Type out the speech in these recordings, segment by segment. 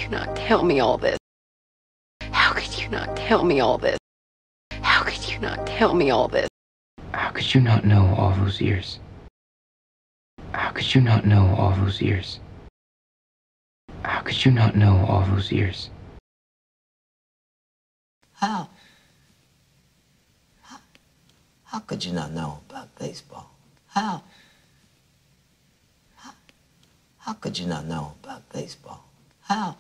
you not tell me all this? How could you not tell me all this? How could you not tell me all this? How could you not know all those years? How could you not know all those years? How could you not know all those years? How could you not know about baseball? How could you not know about baseball? How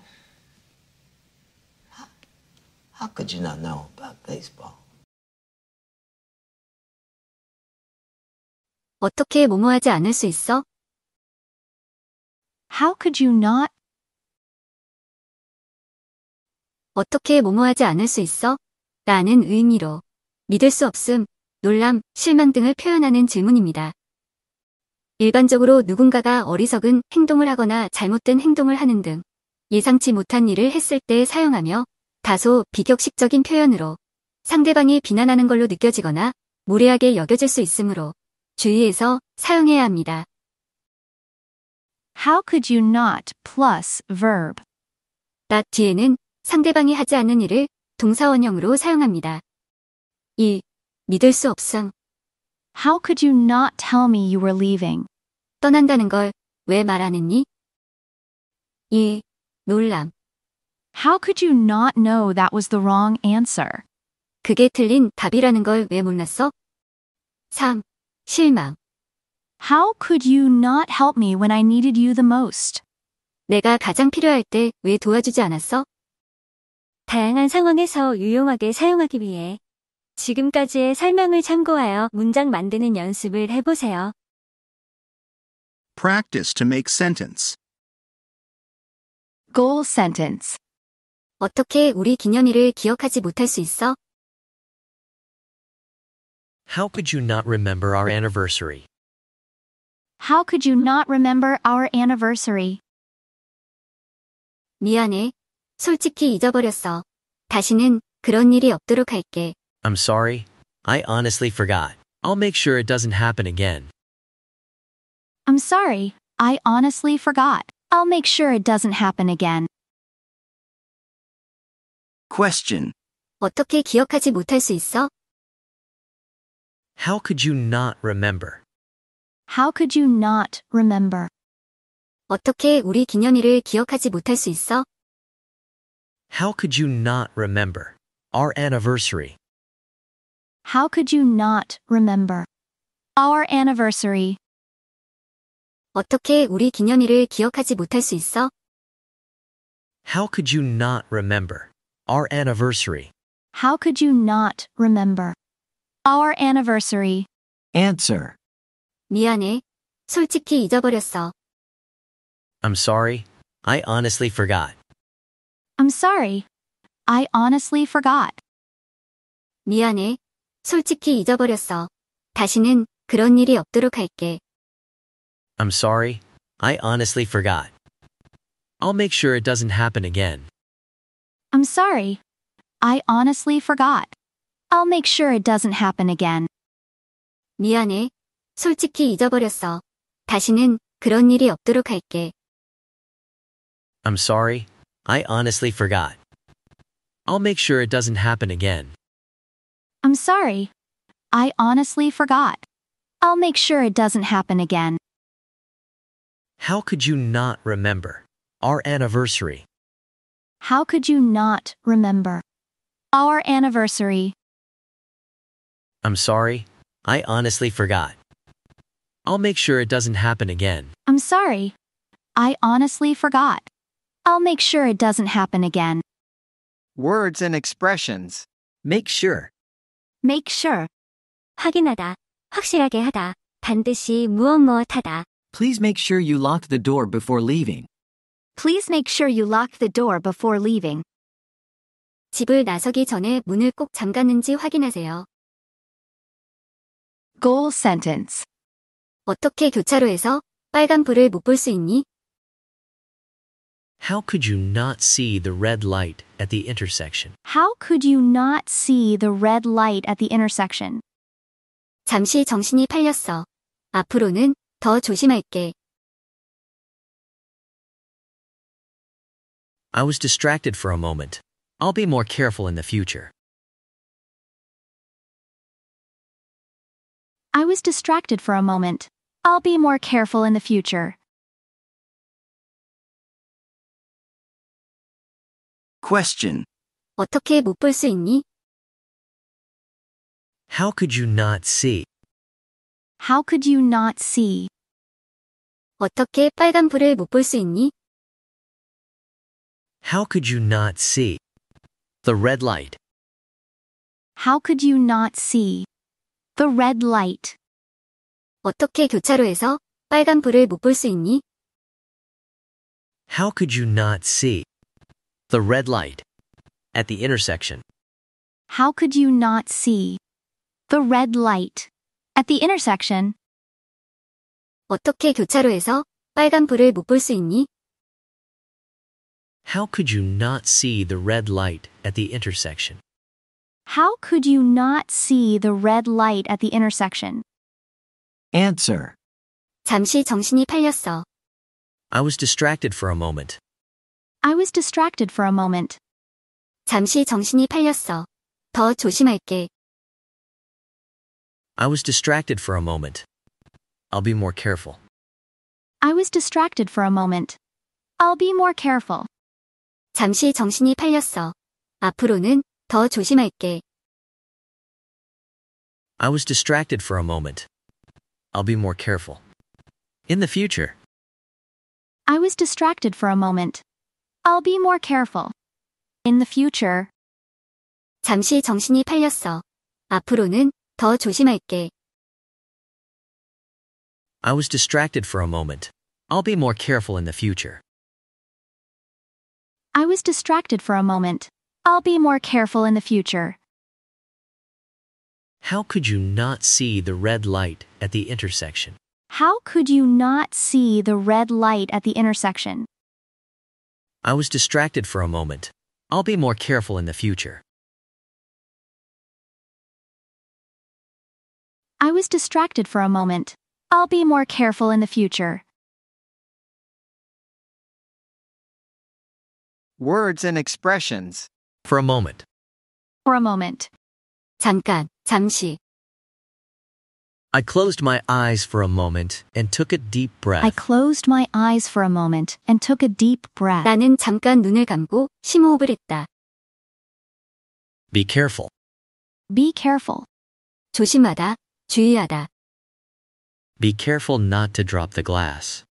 could you not know about baseball? 어떻게 뭐뭐하지 않을 수 있어? How could you not? 어떻게 뭐뭐하지 않을 수 있어? 라는 의미로 믿을 수 없음, 놀람, 실망 등을 표현하는 질문입니다. 일반적으로 누군가가 어리석은 행동을 하거나 잘못된 행동을 하는 등 예상치 못한 일을 했을 때 사용하며 다소 비격식적인 표현으로 상대방이 비난하는 걸로 느껴지거나 무례하게 여겨질 수 있으므로 주의해서 사용해야 합니다. How could you not plus verb? not 뒤에는 상대방이 하지 않는 일을 동사원형으로 사용합니다. 1. 믿을 수 없음. How could you not tell me you were leaving? 떠난다는 걸 왜 말 안 했니? 2. 놀람. How could you not know that was the wrong answer? 그게 틀린 답이라는 걸 왜 몰랐어? 3. 실망. How could you not help me when I needed you the most? 내가 가장 필요할 때 왜 도와주지 않았어? 다양한 상황에서 유용하게 사용하기 위해 지금까지의 설명을 참고하여 문장 만드는 연습을 해보세요. Practice to make sentence. Goal sentence. 어떻게 우리 기념일을 기억하지 못할 수 있어? How could you not remember our anniversary? How could you not remember our anniversary? 미안해. 솔직히 잊어버렸어. 다시는 그런 일이 없도록 할게. I'm sorry. I honestly forgot. I'll make sure it doesn't happen again. I'm sorry. I honestly forgot. I'll make sure it doesn't happen again. Question. 어떻게 기억하지 못할 수 있어? How could you not remember? How could you not remember? 어떻게 우리 기념일을 기억하지 못할 수 있어? How could you not remember our anniversary? How could you not remember our anniversary? 어떻게 우리 기념일을 기억하지 못할 수 있어? How could you not remember our anniversary? How could you not remember our anniversary? Answer. 미안해. 솔직히 잊어버렸어. I'm sorry. I honestly forgot. I'm sorry. I honestly forgot. 미안해. 솔직히 잊어버렸어. 다시는 그런 일이 없도록 할게. I'm sorry. I honestly forgot. I'll make sure it doesn't happen again. I'm sorry. I honestly forgot. I'll make sure it doesn't happen again. 미안해. 솔직히 잊어버렸어. 다시는 그런 일이 없도록 할게. I'm sorry. I honestly forgot. I'll make sure it doesn't happen again. I'm sorry. I honestly forgot. I'll make sure it doesn't happen again. How could you not remember our anniversary? How could you not remember our anniversary? I'm sorry. I honestly forgot. I'll make sure it doesn't happen again. I'm sorry. I honestly forgot. I'll make sure it doesn't happen again. Words and expressions. Make sure. Make sure. 확인하다. 확실하게 하다. 반드시 무엇무엇하다. Please make sure you lock the door before leaving. Please make sure you lock the door before leaving. 집을 나서기 전에 문을 꼭 잠갔는지 확인하세요. Goal sentence. 어떻게 교차로에서 빨간 불을 못 볼 수 있니? How could you not see the red light at the intersection? How could you not see the red light at the intersection? 잠시 정신이 팔렸어. 앞으로는 더 조심할게. I was distracted for a moment. I'll be more careful in the future. I was distracted for a moment. I'll be more careful in the future. Question. 어떻게 못 볼 수 있니? How could you not see? How could you not see? 어떻게 빨간 불을 못 볼 수 있니? How could you not see? The red light. How could you not see? The red light. 어떻게 교차로에서 빨간 불을 못 볼 수 있니? How could you not see? The red light. At the intersection. How could you not see? The red light. At the intersection. 어떻게 교차로에서 빨간 불을 못 볼 수 있니? How could you not see the red light at the intersection? How could you not see the red light at the intersection? Answer. 잠시 정신이 팔렸어. I was distracted for a moment. I was distracted for a moment. 잠시 정신이 팔렸어. 더 조심할게. I was distracted for a moment. I'll be more careful. I was distracted for a moment. I'll be more careful. 잠시 정신이 팔렸어. 앞으로는 더 조심할게. I was distracted for a moment. I'll be more careful. In the future. I was distracted for a moment. I'll be more careful. In the future. 잠시 정신이 팔렸어. 앞으로는 더 조심할게. I was distracted for a moment. I'll be more careful in the future. I was distracted for a moment. I'll be more careful in the future. How could you not see the red light at the intersection? How could you not see the red light at the intersection? I was distracted for a moment. I'll be more careful in the future. I was distracted for a moment. I'll be more careful in the future. Words and expressions. For a moment. For a moment. 잠깐, 잠시. I closed my eyes for a moment and took a deep breath. I closed my eyes for a moment and took a deep breath. 나는 잠깐 눈을 감고 심호흡을 했다. Be careful. Be careful. 조심하다, 주의하다. Be careful not to drop the glass.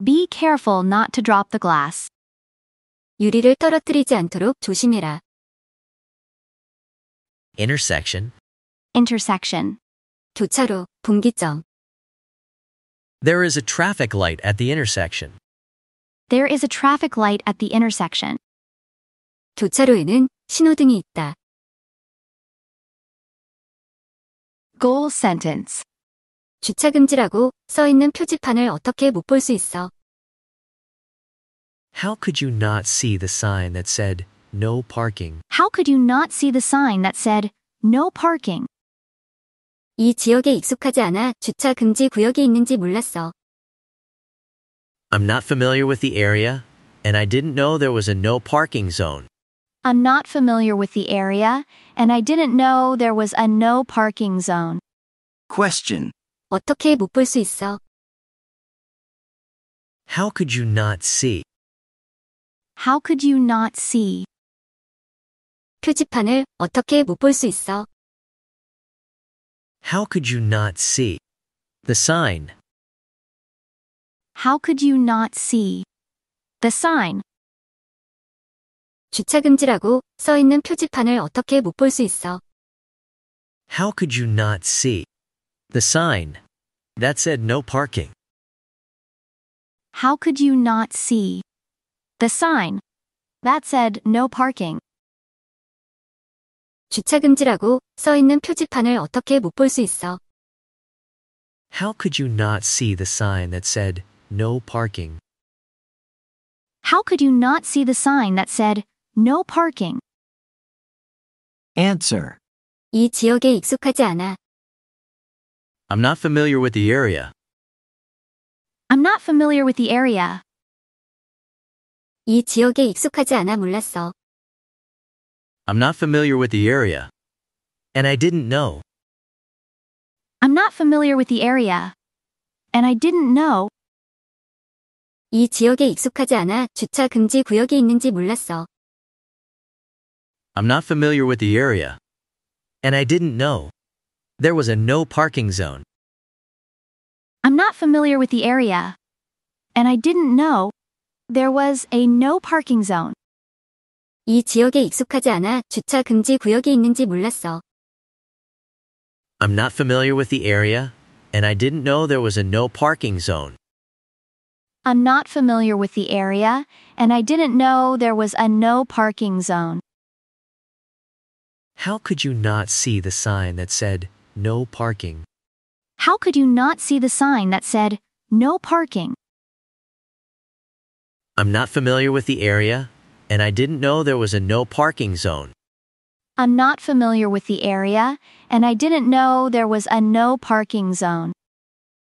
Be careful not to drop the glass. 유리를 떨어뜨리지 않도록 조심해라. Intersection. Intersection. 교차로, 분기점. There is a traffic light at the intersection. There is a traffic light at the intersection. 교차로에는 신호등이 있다. Goal sentence. 주차금지라고 써 있는 표지판을 어떻게 못 볼 수 있어? How could you not see the sign that said, no parking? How could you not see the sign that said, no parking? 이 지역에 익숙하지 않아 주차 금지 구역이 있는지 몰랐어. I'm not familiar with the area, and I didn't know there was a no parking zone. I'm not familiar with the area, and I didn't know there was a no parking zone. Question. 어떻게 못 볼 수 있어? How could you not see? How could you not see? 표지판을 어떻게 못 볼 수 있어? How could you not see? The sign. How could you not see? The sign. 주차금지라고 써 있는 표지판을 어떻게 못 볼 수 있어? How could you not see? The sign. That said no parking. How could you not see? The sign. That said no parking. 주차금지라고 써 있는 표지판을 어떻게 못 볼 수 있어? How could you not see the sign that said no parking? How could you not see the sign that said no parking? Answer. 이 지역에 익숙하지 않아. I'm not familiar with the area. I'm not familiar with the area. 이 지역에 익숙하지 않아 몰랐어. I'm not familiar with the area. And I didn't know. I'm not familiar with the area. And I didn't know. 이 지역에 익숙하지 않아 주차 금지 구역이 있는지 몰랐어. I'm not familiar with the area. And I didn't know. There was a no parking zone. I'm not familiar with the area. And I didn't know. There was a no parking zone. 이 지역에 익숙하지 않아 주차 금지 구역이 있는지 몰랐어. I'm not familiar with the area. And I didn't know there was a no parking zone. I'm not familiar with the area, and I didn't know there was a no parking zone. How could you not see the sign that said no parking? How could you not see the sign that said no parking? I'm not familiar with the area, and I didn't know there was a no parking zone. I'm not familiar with the area, and I didn't know there was a no parking zone.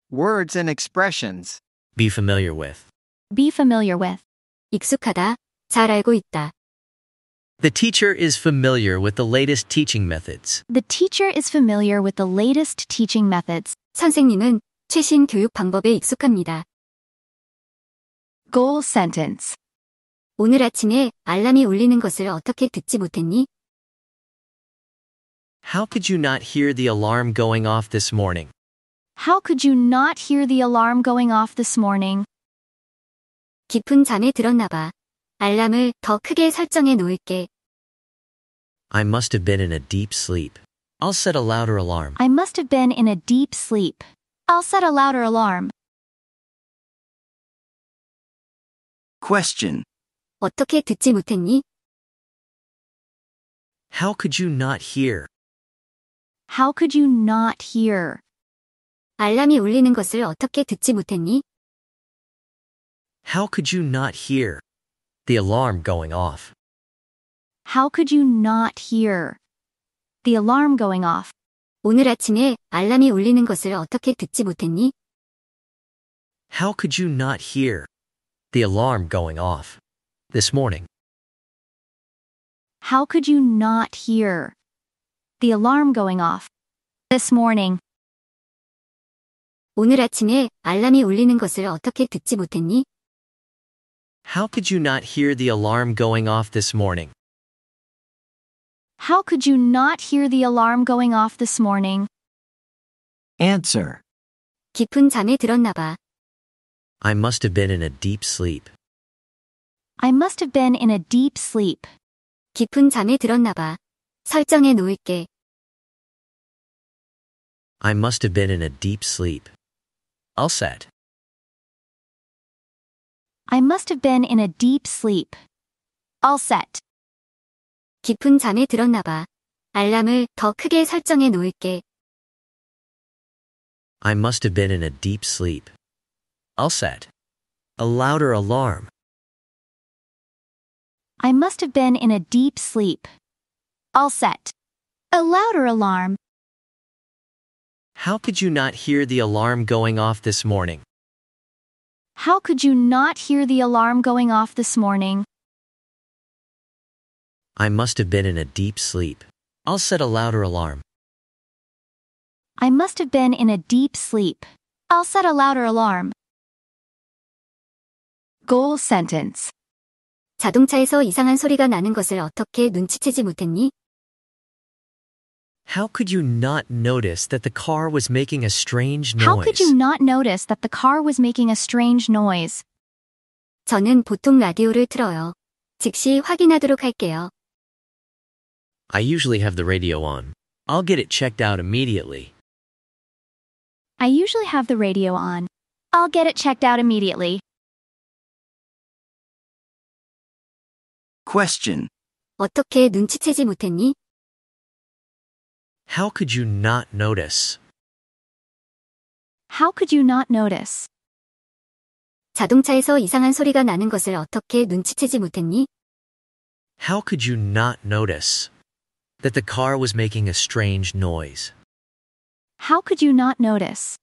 Words and expressions. Be familiar with. Be familiar with. 익숙하다, 잘 알고 있다. The teacher is familiar with the latest teaching methods. The teacher is familiar with the latest teaching methods. 선생님은 최신 교육 방법에 익숙합니다. Goal sentence. 오늘 아침에 알람이 울리는 것을 어떻게 듣지 못했니? How could you not hear the alarm going off this morning? How could you not hear the alarm going off this morning? 깊은 잠에 들었나 봐. 알람을 더 크게 설정해 놓을게. I must have been in a deep sleep. I'll set a louder alarm. I must have been in a deep sleep. I'll set a louder alarm. Question. 어떻게 듣지 못했니? How could you not hear? How could you not hear? 알람이 울리는 것을 어떻게 듣지 못했니? How could you not hear the alarm going off? How could you not hear the alarm going off? 오늘 아침에 알람이 울리는 것을 어떻게 듣지 못했니? How could you not hear the alarm going off this morning? How could you not hear the alarm going off this morning? 오늘 아침에 알람이 울리는 것을 어떻게 듣지 못했니? How could you not hear the alarm going off this morning? How could you not hear the alarm going off this morning? Answer. 깊은 잠에 들었나 봐. I must have been in a deep sleep. I must have been in a deep sleep. 깊은 잠에 들었나 봐. 설정해 놓을게. I must have been in a deep sleep. I'll set. I must have been in a deep sleep. I'll set. 깊은 잠에 들었나 봐. 알람을 더 크게 설정해 놓을게. I must have been in a deep sleep. I'll set a louder alarm. I must have been in a deep sleep. I'll set a louder alarm. How could you not hear the alarm going off this morning? How could you not hear the alarm going off this morning? I must have been in a deep sleep. I'll set a louder alarm. I must have been in a deep sleep. I'll set a louder alarm. Goal sentence. 자동차에서 이상한 소리가 나는 것을 어떻게 눈치채지 못했니? How could you not notice that the car was making a strange noise? How could you not notice that the car was making a strange noise? 저는 보통 라디오를 틀어요. 즉시 확인하도록 할게요. I usually have the radio on. I'll get it checked out immediately. I usually have the radio on. I'll get it checked out immediately. Question. 어떻게 눈치채지 못했니? How could you not notice? How could you not notice? 자동차에서 이상한 소리가 나는 것을 어떻게 눈치채지 못했니? How could you not notice that the car was making a strange noise? How could you not notice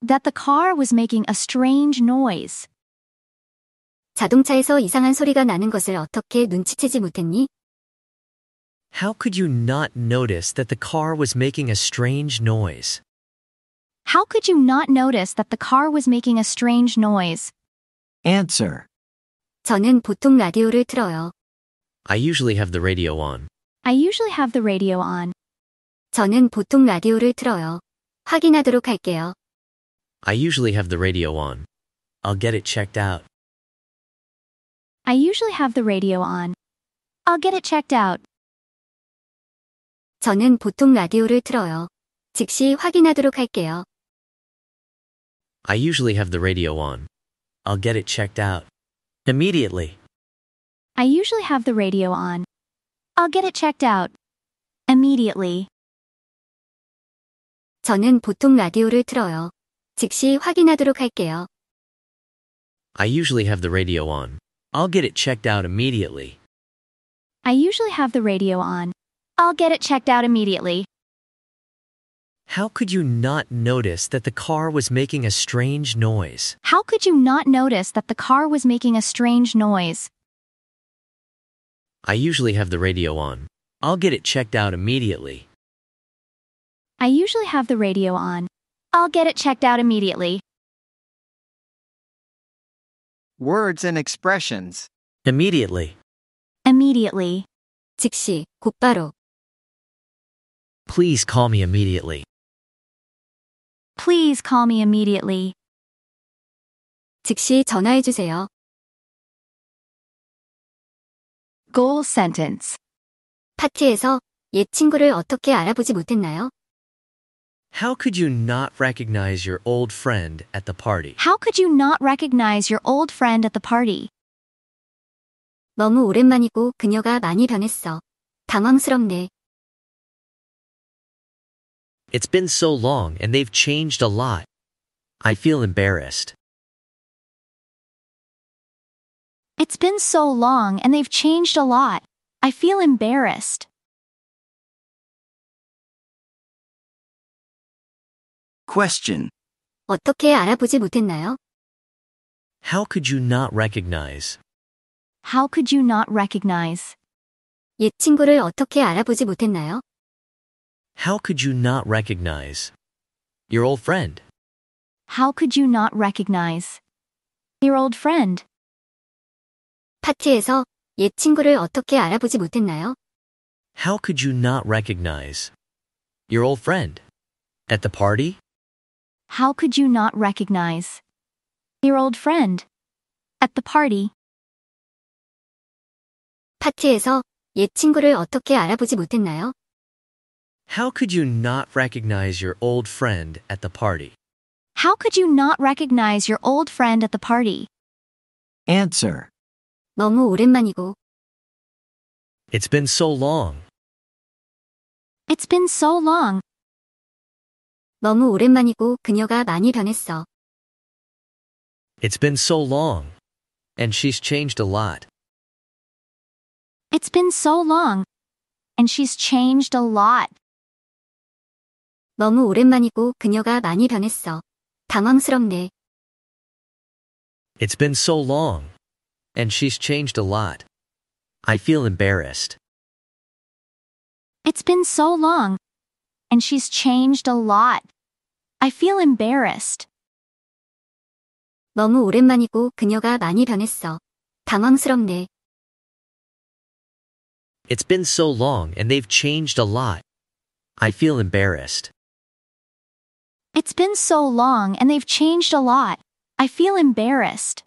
that the car was making a strange noise? 자동차에서 이상한 소리가 나는 것을 어떻게 눈치채지 못했니? How could you not notice that the car was making a strange noise? How could you not notice that the car was making a strange noise? Answer. 저는 보통 라디오를 틀어요. I usually have the radio on. I usually have the radio on. 저는 보통 라디오를 틀어요. 확인하도록 할게요. I usually have the radio on. I'll get it checked out. I usually have the radio on. I'll get it checked out. 저는 보통 라디오를 틀어요. 즉시 확인하도록 할게요. I usually have the radio on. I'll get it checked out. Immediately. I usually have the radio on. I'll get it checked out. Immediately. 저는 보통 라디오를 틀어요. 즉시 확인하도록 할게요. I usually have the radio on. I'll get it checked out immediately. I usually have the radio on. I'll get it checked out immediately. How could you not notice that the car was making a strange noise? How could you not notice that the car was making a strange noise? I usually have the radio on. I'll get it checked out immediately. I usually have the radio on. I'll get it checked out immediately. Words and expressions. Immediately. Immediately. 즉시, 곧바로. Please call me immediately. Please call me immediately. 즉시 전화해 주세요. Goal sentence. 파티에서 옛 친구를 어떻게 알아보지 못했나요? How could you not recognize your old friend at the party? How could you not recognize your old friend at the party? 너무 오랜만이고 그녀가 많이 변했어. 당황스럽네. It's been so long and they've changed a lot. I feel embarrassed. It's been so long and they've changed a lot. I feel embarrassed. Question. 어떻게 알아보지 못했나요? How could you not recognize? How could you not recognize? 옛 친구를 어떻게 알아보지 못했나요? How could you not recognize your old friend? How could you not recognize your old friend? 파티에서 옛 친구를 어떻게 알아보지 못했나요? How could you not recognize your old friend? At the party? How could you not recognize your old friend at the party? 파티에서 옛 친구를 어떻게 알아보지 못했나요? How could you not recognize your old friend at the party? How could you not recognize your old friend at the party? Answer. 너무 오랜만이고 It's been so long. It's been so long. 너무 오랜만이고 그녀가 많이 변했어. It's been so long. And she's changed a lot. It's been so long. And she's changed a lot. 너무 오랜만이고 그녀가 많이 변했어. 당황스럽네. It's been so long. And she's changed a lot. I feel embarrassed. It's been so long. And she's changed a lot. I feel embarrassed. 너무 오랜만이고 그녀가 많이 변했어. 당황스럽네. It's been so long and they've changed a lot. I feel embarrassed. It's been so long and they've changed a lot. I feel embarrassed.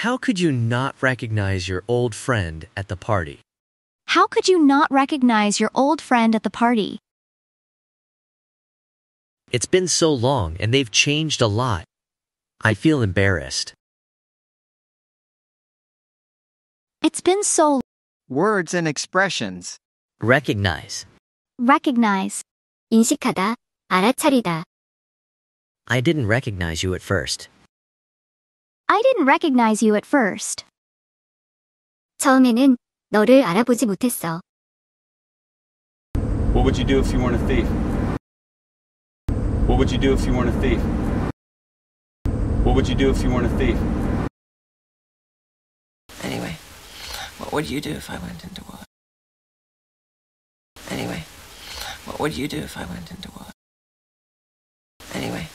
How could you not recognize your old friend at the party? How could you not recognize your old friend at the party? It's been so long and they've changed a lot. I feel embarrassed. It's been so. Words and expressions. Recognize. Recognize. 인식하다, 알아차리다. I didn't recognize you at first. I didn't recognize you at first. 처음에는 너를 알아보지 못했어. What would you do if you weren't a thief? What would you do if you weren't a thief? What would you do if you weren't a thief? What would you do if I went into war? Anyway, what would you do if I went into war? Anyway,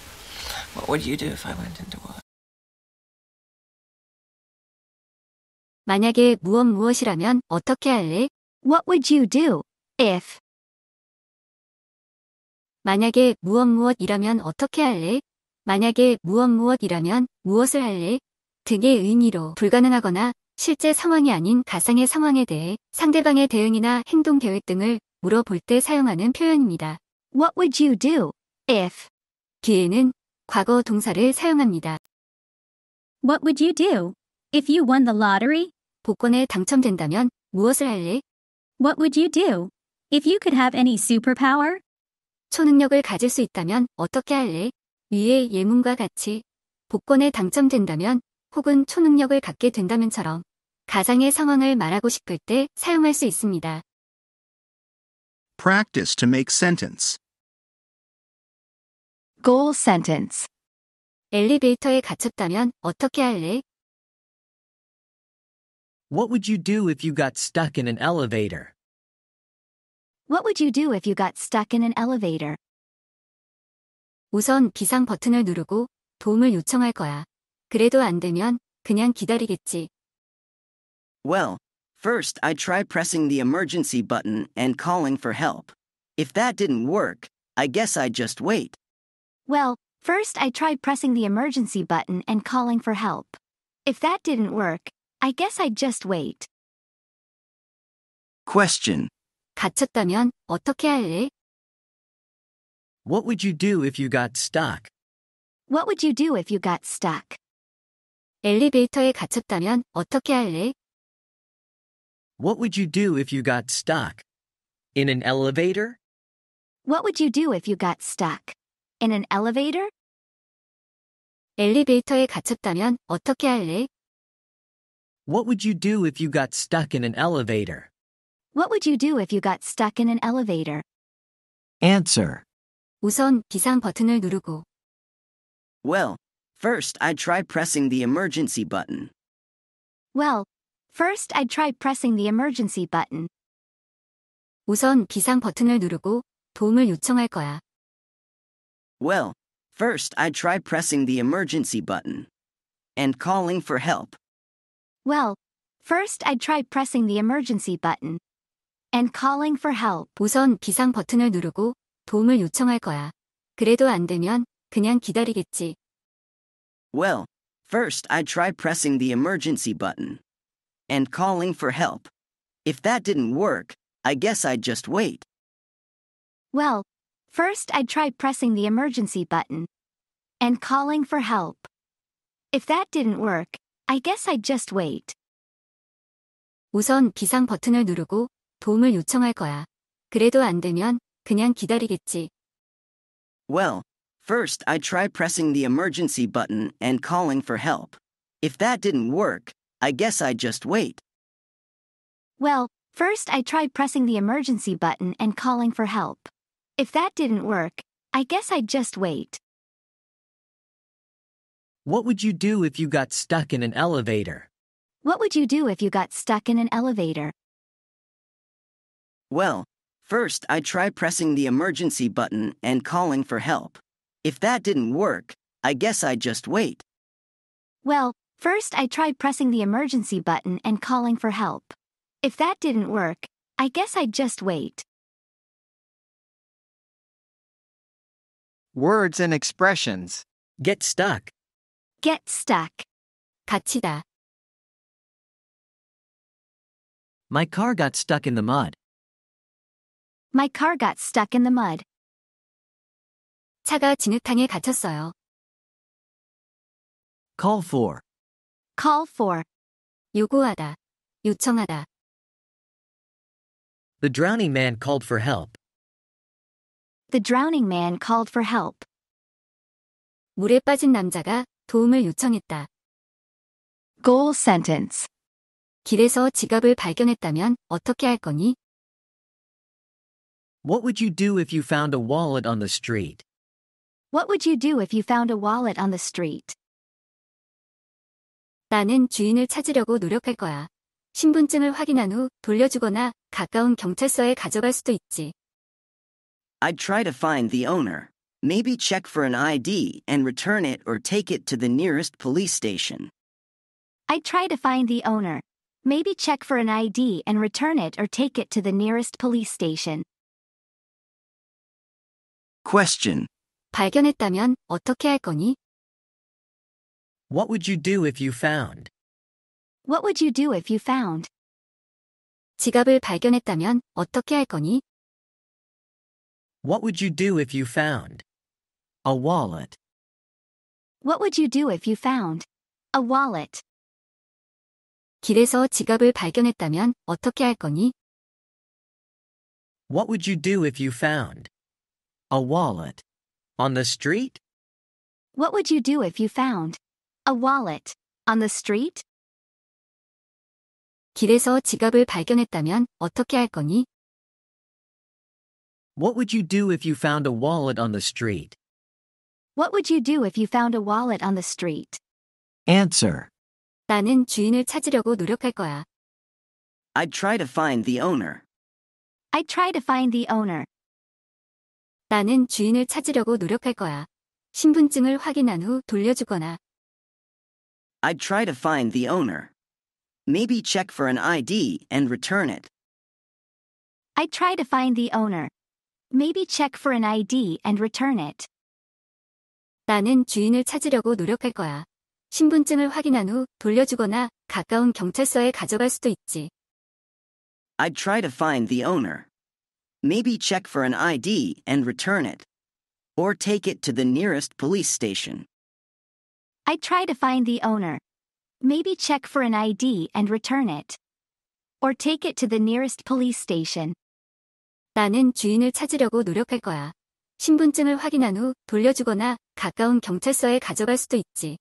what would you do if I went into war? 만약에 무엇이라면 어떻게 할래? What would you do if? 만약에 무엇이라면 어떻게 할래? 만약에 무엇이라면 무엇을 할래? 등의 의미로 불가능하거나 실제 상황이 아닌 가상의 상황에 대해 상대방의 대응이나 행동 계획 등을 물어볼 때 사용하는 표현입니다. What would you do if? 뒤에는 과거 동사를 사용합니다. What would you do if you won the lottery? 복권에 당첨된다면 무엇을 할래? What would you do if you could have any superpower? 초능력을 가질 수 있다면 어떻게 할래? 위의 예문과 같이 복권에 당첨된다면 혹은 초능력을 갖게 된다면처럼 가상의 상황을 말하고 싶을 때 사용할 수 있습니다. Practice to make sentence. Goal sentence. 엘리베이터에 갇혔다면 어떻게 할래? What would you do if you got stuck in an elevator? What would you do if you got stuck in an elevator? 우선 비상 버튼을 누르고 도움을 요청할 거야. 그래도 안 되면 그냥 기다리겠지. Well, first I try pressing the emergency button and calling for help. If that didn't work, I guess I'd just wait. Well, first I tried pressing the emergency button and calling for help. If that didn't work, I guess I'd just wait. Question. 갇혔다면 어떻게 할래? What would you do if you got stuck? What would you do if you got stuck? 엘리베이터에 갇혔다면 어떻게 할래? What would you do if you got stuck? In an elevator? What would you do if you got stuck? In an elevator? 엘리베이터에 갇혔다면 어떻게 할래? What would you do if you got stuck in an elevator? What would you do if you got stuck in an elevator? Answer. 우선 비상 버튼을 누르고 Well, first I try pressing the emergency button. Well, first I'd try pressing the emergency button. 우선 비상 버튼을 누르고 도움을 요청할 거야. Well, first I try pressing the emergency button. And calling for help. Well, first I'd try pressing the emergency button. And calling for help. 우선 비상 버튼을 누르고 도움을 요청할 거야. 그래도 안 되면 그냥 기다리겠지. Well, first I try pressing the emergency button. And calling for help. If that didn't work, I guess I'd just wait. Well, first I'd try pressing the emergency button. And calling for help. If that didn't work, I guess I'd just wait. 우선 비상 버튼을 누르고 도움을 요청할 거야. 그래도 안 되면 그냥 기다리겠지. Well, first I try pressing the emergency button and calling for help. If that didn't work, I guess I'd just wait. Well, first I tried pressing the emergency button and calling for help. If that didn't work, I guess I'd just wait. What would you do if you got stuck in an elevator? What would you do if you got stuck in an elevator? Well, first I try pressing the emergency button and calling for help. If that didn't work, I guess I'd just wait. Well, first I tried pressing the emergency button and calling for help. If that didn't work, I guess I'd just wait. Words and expressions. Get stuck. Get stuck. 갇히다. My car got stuck in the mud. My car got stuck in the mud. 차가 진흙탕에 갇혔어요. Call for. Call for. 요구하다. 요청하다. The drowning man called for help. The drowning man called for help. 물에 빠진 남자가 도움을 요청했다. Goal sentence. 길에서 지갑을 발견했다면 어떻게 할 거니? What would you do if you found a wallet on the street? What would you do if you found a wallet on the street? 나는 주인을 찾으려고 노력할 거야. 신분증을 확인한 후 돌려주거나 가까운 경찰서에 가져갈 수도 있지. I'd try to find the owner. Maybe check for an ID and return it or take it to the nearest police station. I'd try to find the owner. Maybe check for an ID and return it or take it to the nearest police station. Question. 발견했다면 어떻게 할 거니? What would you do if you found? What would you do if you found? 지갑을 발견했다면 어떻게 할 거니? What would you do if you found? A wallet. What would you do if you found? A wallet. 길에서 지갑을 발견했다면 어떻게 할 거니? What would you do if you found? A wallet. On the street? What would you do if you found? A wallet. On the street? 길에서 지갑을 발견했다면 어떻게 할 거니? What would you do if you found a wallet on the street? What would you do if you found a wallet on the street? Answer. 나는 주인을 찾으려고 노력할 거야. I'd try to find the owner. I'd try to find the owner. 나는 주인을 찾으려고 노력할 거야. 신분증을 확인한 후 돌려주거나 I'd try to find the owner. Maybe check for an ID and return it. I'd try to find the owner. Maybe check for an ID and return it. 나는 주인을 찾으려고 노력할 거야. 신분증을 확인한 후 돌려주거나 가까운 경찰서에 가져갈 수도 있지. I'd try to find the owner. Maybe check for an ID and return it. Or take it to the nearest police station. I'd try to find the owner. Maybe check for an ID and return it. Or take it to the nearest police station. 나는 주인을 찾으려고 노력할 거야. 신분증을 확인한 후 돌려주거나 가까운 경찰서에 가져갈 수도 있지.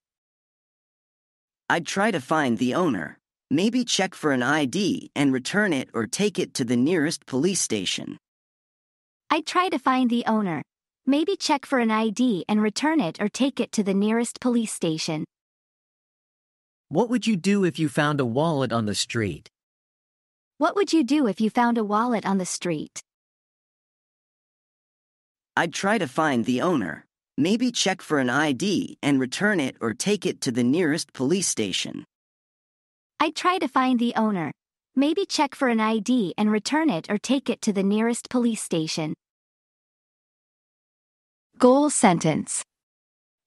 I'd try to find the owner. Maybe check for an ID and return it or take it to the nearest police station. I'd try to find the owner. Maybe check for an ID and return it or take it to the nearest police station. What would you do if you found a wallet on the street? What would you do if you found a wallet on the street? I'd try to find the owner. Maybe check for an ID and return it or take it to the nearest police station. I'd try to find the owner. Maybe check for an ID and return it or take it to the nearest police station. Goal sentence.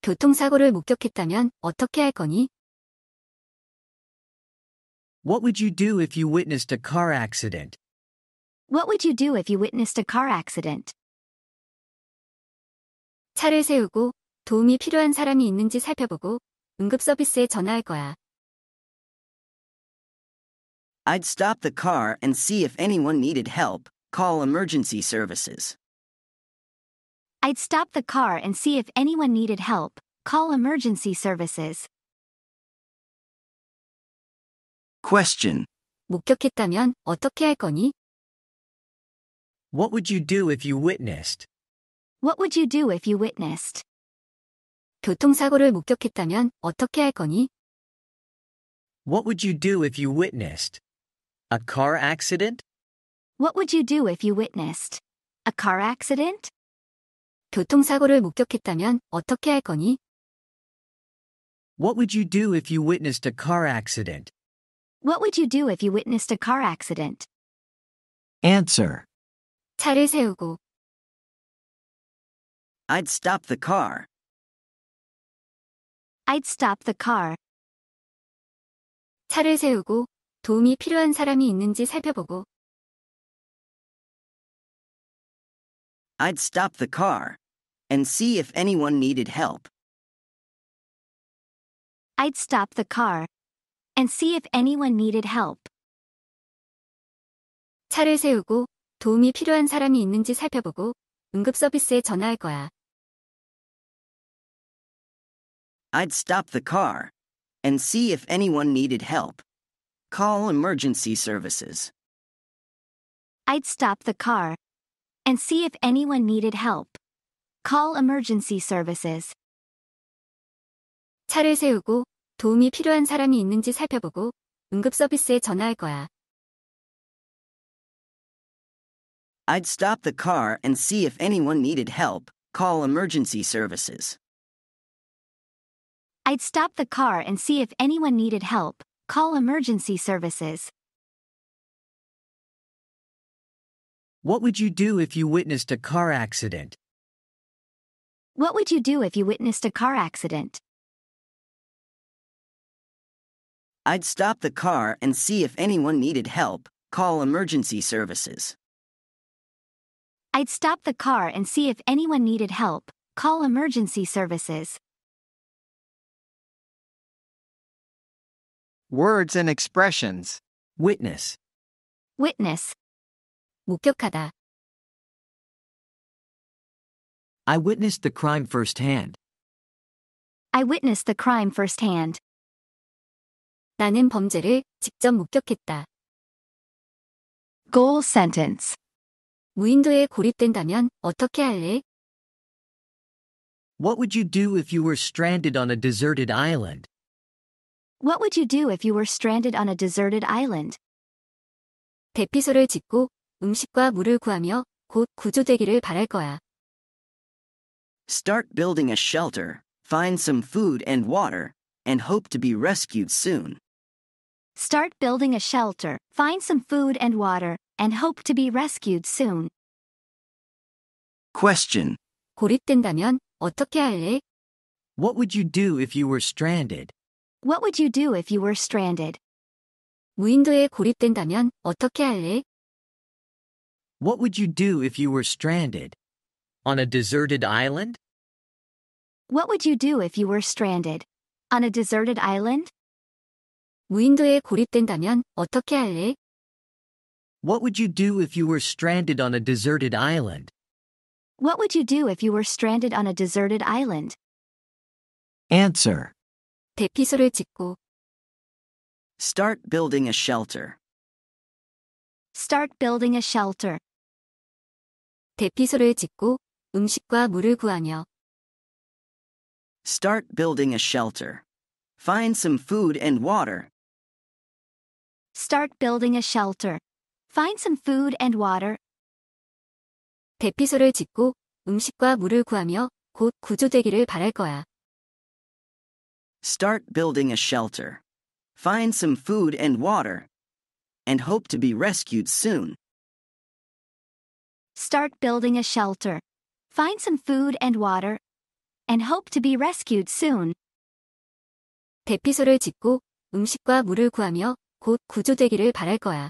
교통사고를 목격했다면 어떻게 할 거니? What would you do if you witnessed a car accident? What would you do if you witnessed a car accident? 차를 세우고 도움이 필요한 사람이 있는지 살펴보고 응급 서비스에 전화할 거야. I'd stop the car and see if anyone needed help. Call emergency services. I'd stop the car and see if anyone needed help. Call emergency services. Question. 목격했다면 어떻게 할 거니? What would you do if you witnessed? What would you do if you witnessed? 교통사고를 목격했다면 어떻게 할 거니? What would you do if you witnessed? A car accident? What would you do if you witnessed a car accident? 교통사고를 목격했다면 어떻게 할 거니? What would you do if you witnessed a car accident? What would you do if you witnessed a car accident? Answer. 차를 세우고 I'd stop the car. I'd stop the car. 차를 세우고 도움이 필요한 사람이 있는지 살펴보고 I'd stop the car and see if anyone needed help. I'd stop the car and see if anyone needed help. 차를 세우고 도움이 필요한 사람이 있는지 살펴보고 응급 서비스에 전화할 거야. I'd stop the car and see if anyone needed help. Call emergency services. I'd stop the car and see if anyone needed help. Call emergency services. 차를 세우고 도움이 필요한 사람이 있는지 살펴보고 응급 서비스에 전화할 거야. I'd stop the car and see if anyone needed help, call emergency services. I'd stop the car and see if anyone needed help, call emergency services. What would you do if you witnessed a car accident? What would you do if you witnessed a car accident? I'd stop the car and see if anyone needed help, call emergency services. I'd stop the car and see if anyone needed help, call emergency services. Words and expressions. Witness. Witness. 목격하다. I witnessed the crime firsthand. I witnessed the crime firsthand. 나는 범죄를 직접 목격했다. Goal sentence. 무인도에 고립된다면 어떻게 할래? What would you do if you were stranded on a deserted island? What would you do if you were stranded on a deserted island? 대피소를 짓고 음식과 물을 구하며 곧 구조되기를 바랄 거야. Start building a shelter, find some food and water, and hope to be rescued soon. Start building a shelter, find some food and water, and hope to be rescued soon. Question. 고립된다면 어떻게 할래? What would you do if you were stranded? What would you do if you were stranded? 무인도에 고립된다면 어떻게 할래? What would you do if you were stranded? On a deserted island? What would you do if you were stranded? On a deserted island? 무인도에 고립된다면 어떻게 할래? What would you do if you were stranded on a deserted island? What would you do if you were stranded on a deserted island? Answer. 대피소를 짓고 Start building a shelter. Start building a shelter. 대피소를 짓고 음식과 물을 구하며 Start building a shelter. Find some food and water. Start building a shelter. Find some food and water. 대피소를 짓고 음식과 물을 구하며 곧 구조되기를 바랄 거야. Start building a shelter. Find some food and water. And hope to be rescued soon. Start building a shelter. Find some food and water. And hope to be rescued soon. 대피소를 짓고 음식과 물을 구하며 곧 구조되기를 바랄 거야.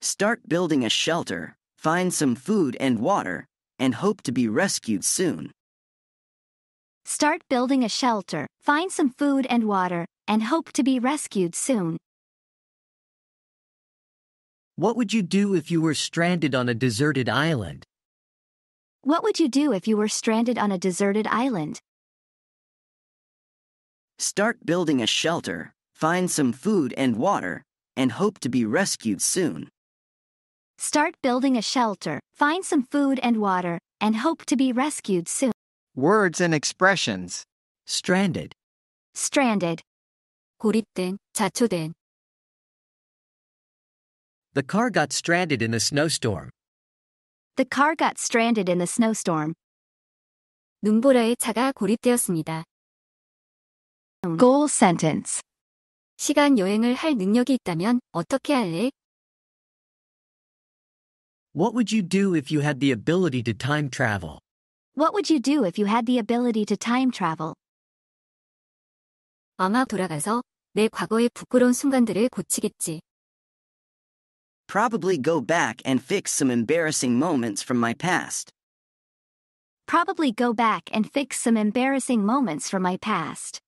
Start building a shelter. Find some food and water. And hope to be rescued soon. Start building a shelter. Find some food and water. And hope to be rescued soon. What would you do if you were stranded on a deserted island? What would you do if you were stranded on a deserted island? Start building a shelter. Find some food and water. And hope to be rescued soon. Start building a shelter. Find some food and water. And hope to be rescued soon. Words and expressions. Stranded. Stranded. 고립된, 자초된. The car got stranded in a snowstorm. The car got stranded in the snowstorm. 눈보라에 차가 고립되었습니다. Goal sentence. 시간 여행을 할 능력이 있다면 어떻게 할래? What would you do if you had the ability to time travel? What would you do if you had the ability to time travel? 아마 돌아가서 내 과거의 부끄러운 순간들을 고치겠지. Probably go back and fix some embarrassing moments from my past. Probably go back and fix some embarrassing moments from my past.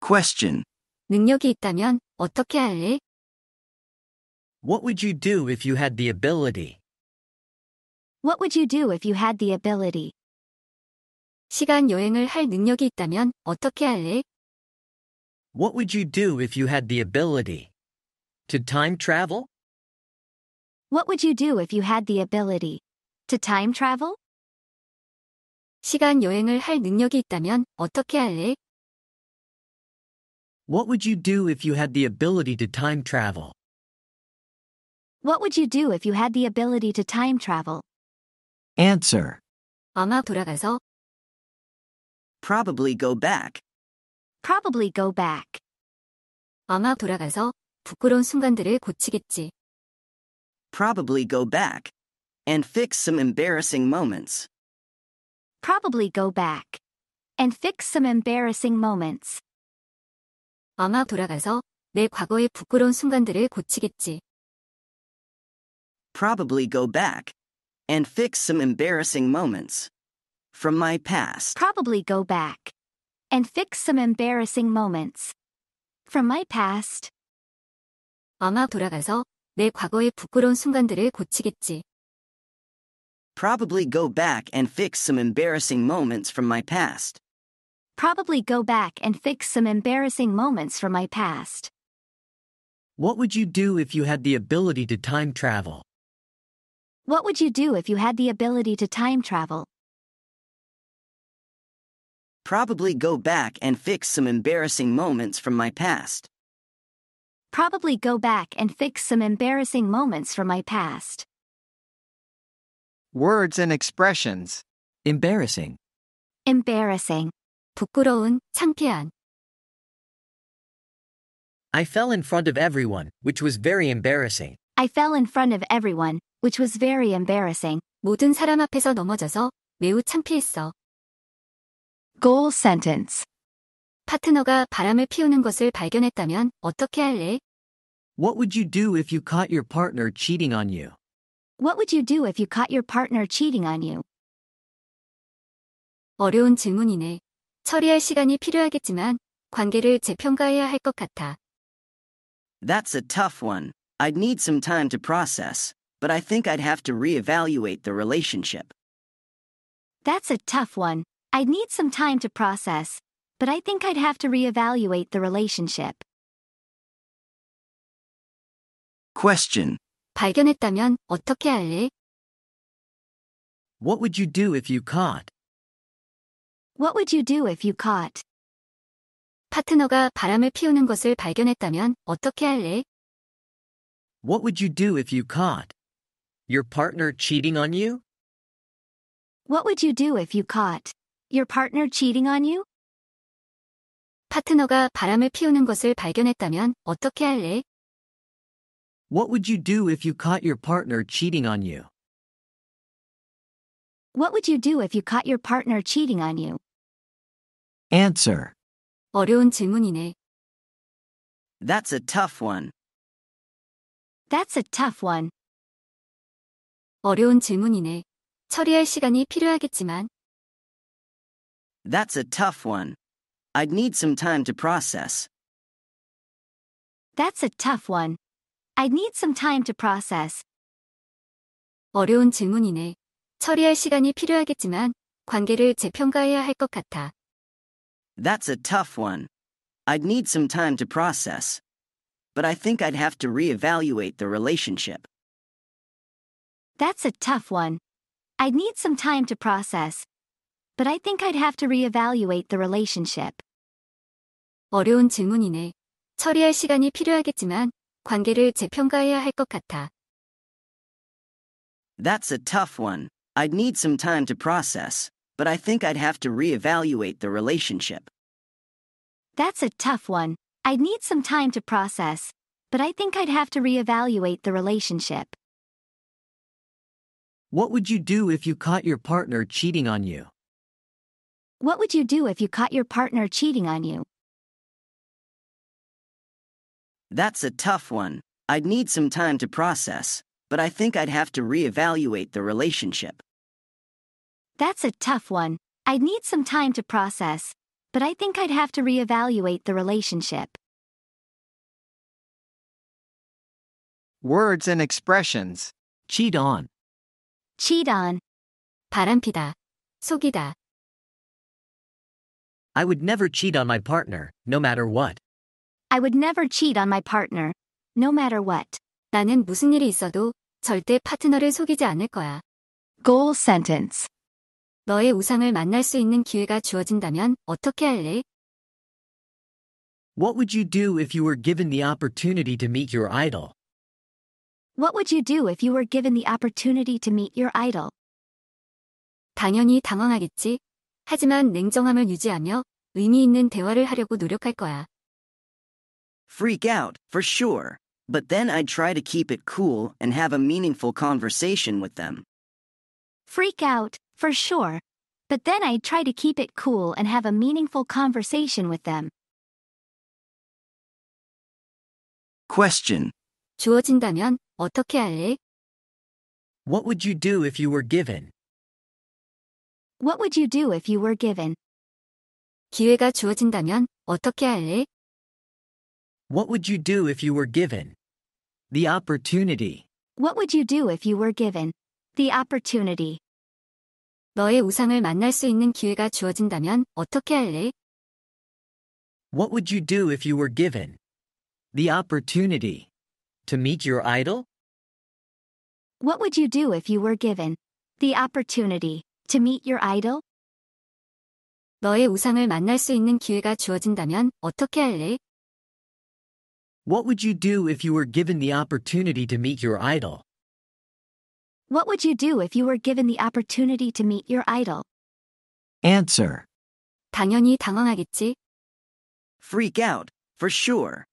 Question. 능력이 있다면 어떻게 할래? What would you do if you had the ability? What would you do if you had the ability? 시간 여행을 할 능력이 있다면 어떻게 할래? What would you do if you had the ability? To time travel? What would you do if you had the ability? To time travel? 시간 여행을 할 능력이 있다면 어떻게 할래? What would you do if you had the ability to time travel? What would you do if you had the ability to time travel? Answer. 아마 돌아가서 Probably go back. Probably go back. 아마 돌아가서 부끄러운 순간들을 고치겠지. Probably go back. And fix some embarrassing moments. Probably go back. And fix some embarrassing moments. 아마 돌아가서 내 과거의 부끄러운 순간들을 고치겠지. Probably go back. And fix some embarrassing moments. From my past. Probably go back. And fix some embarrassing moments. From my past. 아마 돌아가서 내 과거의 부끄러운 순간들을 고치겠지. Probably go back and fix some embarrassing moments from my past. Probably go back and fix some embarrassing moments from my past. What would you do if you had the ability to time travel? What would you do if you had the ability to time travel? Probably go back and fix some embarrassing moments from my past. Probably go back and fix some embarrassing moments from my past. Words and expressions. Embarrassing. Embarrassing. 부끄러운, 창피한. I fell in front of everyone, which was very embarrassing. I fell in front of everyone, which was very embarrassing. 모든 사람 앞에서 넘어져서 매우 창피했어. Goal sentence. 파트너가 바람을 피우는 것을 발견했다면 어떻게 할래? What would you do if you caught your partner cheating on you? What would you do if you caught your partner cheating on you? 어려운 질문이네. 처리할 시간이 필요하겠지만 관계를 재평가해야 할 것 같아. That's a tough one. I'd need some time to process, but I think I'd have to reevaluate the relationship. That's a tough one. I'd need some time to process, but I think I'd have to reevaluate the relationship. Question. 발견했다면 어떻게 할래? What would you do if you caught? What would you do if you caught? 파트너가 바람을 피우는 것을 발견했다면 어떻게 할래? What would you do if you caught your partner cheating on you? What would you do if you caught your partner cheating on you? 파트너가 바람을 피우는 것을 발견했다면 어떻게 할래? What would you do if you caught your partner cheating on you? What would you do if you caught your partner cheating on you? Answer. 어려운 질문이네. That's a tough one. That's a tough one. 어려운 질문이네. 처리할 시간이 필요하겠지만 That's a tough one. I'd need some time to process. That's a tough one. I'd need some time to process. 어려운 질문이네. 처리할 시간이 필요하겠지만 관계를 재평가해야 할 것 같아. That's a tough one. I'd need some time to process. But I think I'd have to reevaluate the relationship. That's a tough one. I'd need some time to process. But I think I'd have to reevaluate the relationship. 어려운 질문이네. 처리할 시간이 필요하겠지만 관계를 재평가해야 할 것 같아. That's a tough one. I'd need some time to process, but I think I'd have to reevaluate the relationship. That's a tough one. I'd need some time to process, but I think I'd have to reevaluate the relationship. What would you do if you caught your partner cheating on you? What would you do if you caught your partner cheating on you? That's a tough one. I'd need some time to process, but I think I'd have to reevaluate the relationship. That's a tough one. I'd need some time to process, but I think I'd have to reevaluate the relationship. Words and expressions. Cheat on. Cheat on. 바람피다. 속이다. I would never cheat on my partner, no matter what. I would never cheat on my partner, no matter what. 나는 무슨 일이 있어도 절대 파트너를 속이지 않을 거야. Goal sentence. 너의 우상을 만날 수 있는 기회가 주어진다면 어떻게 할래? What would you do if you were given the opportunity to meet your idol? What would you do if you were given the opportunity to meet your idol? 당연히 당황하겠지. 하지만 냉정함을 유지하며 의미 있는 대화를 하려고 노력할 거야. Freak out, for sure. But then I'd try to keep it cool and have a meaningful conversation with them. Freak out, for sure. But then I'd try to keep it cool and have a meaningful conversation with them. Question. 주어진다면 어떻게 할래? What would you do if you were given? What would you do if you were given? 기회가 주어진다면 어떻게 할래? What would you do if you were given the opportunity? What would you do if you were given the opportunity? 너의 우상을 만날 수 있는 기회가 주어진다면 어떻게 할래? What would you do if you were given the opportunity to meet your idol? What would you do if you were given the opportunity to meet your idol? 너의 우상을 만날 수 있는 기회가 주어진다면 어떻게 할래? What would you do if you were given the opportunity to meet your idol? What would you do if you were given the opportunity to meet your idol? Answer. 당연히 당황하겠지. Freak out, for sure.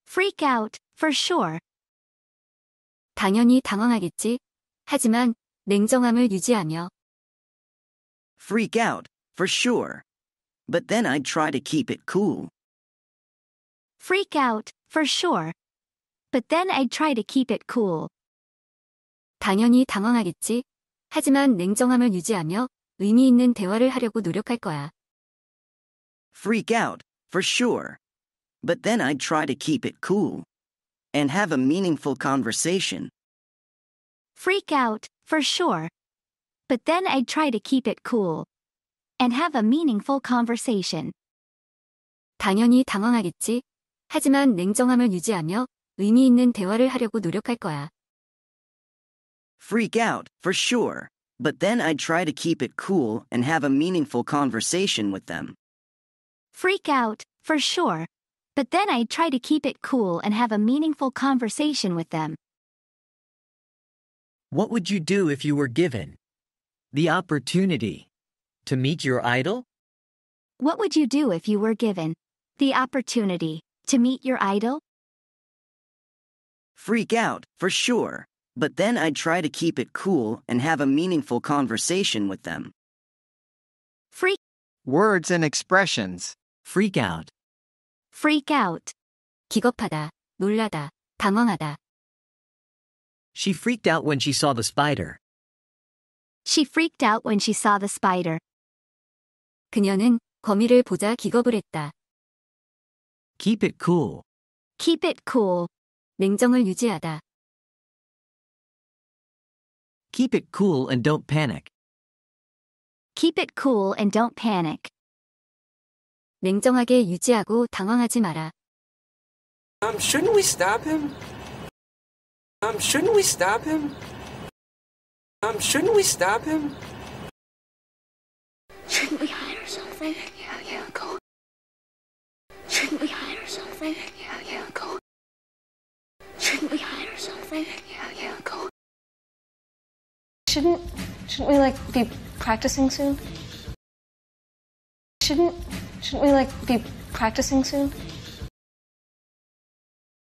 Freak out, for sure. 당연히 당황하겠지. 하지만 냉정함을 유지하며 Freak out, for sure. But then I'd try to keep it cool. Freak out, for sure. But then I'd try to keep it cool. 당연히 당황하겠지. 하지만 냉정함을 유지하며 의미 있는 대화를 하려고 노력할 거야. Freak out, for sure. But then I'd try to keep it cool. And have a meaningful conversation. Freak out, for sure. But then I'd try to keep it cool. And have a meaningful conversation. 당연히 당황하겠지. 하지만 냉정함을 유지하며 의미 있는 대화를 하려고 노력할 거야. Freak out, for sure. But then I'd try to keep it cool and have a meaningful conversation with them. Freak out, for sure. But then I'd try to keep it cool and have a meaningful conversation with them. What would you do if you were given the opportunity to meet your idol? What would you do if you were given the opportunity to meet your idol? Freak out, for sure. But then I'd try to keep it cool and have a meaningful conversation with them. Freak, Words and expressions. Freak out. freak out. 기겁하다, 놀라다, 당황하다. She freaked out when she saw the spider. She freaked out when she saw the spider. 그녀는 거미를 보자 기겁을 했다. Keep it cool. Keep it cool. 냉정을 유지하다. Keep it cool and don't panic. Keep it cool and don't panic. 냉정하게 유지하고 당황하지 마라. Shouldn't we stop him? Shouldn't we stop him? Shouldn't we stop him? Shouldn't we hide or something? Yeah, go. Shouldn't we hide or something? Yeah, go. Shouldn't we hide or something? Yeah, go. Shouldn't we like be practicing soon? Shouldn't we like be practicing soon?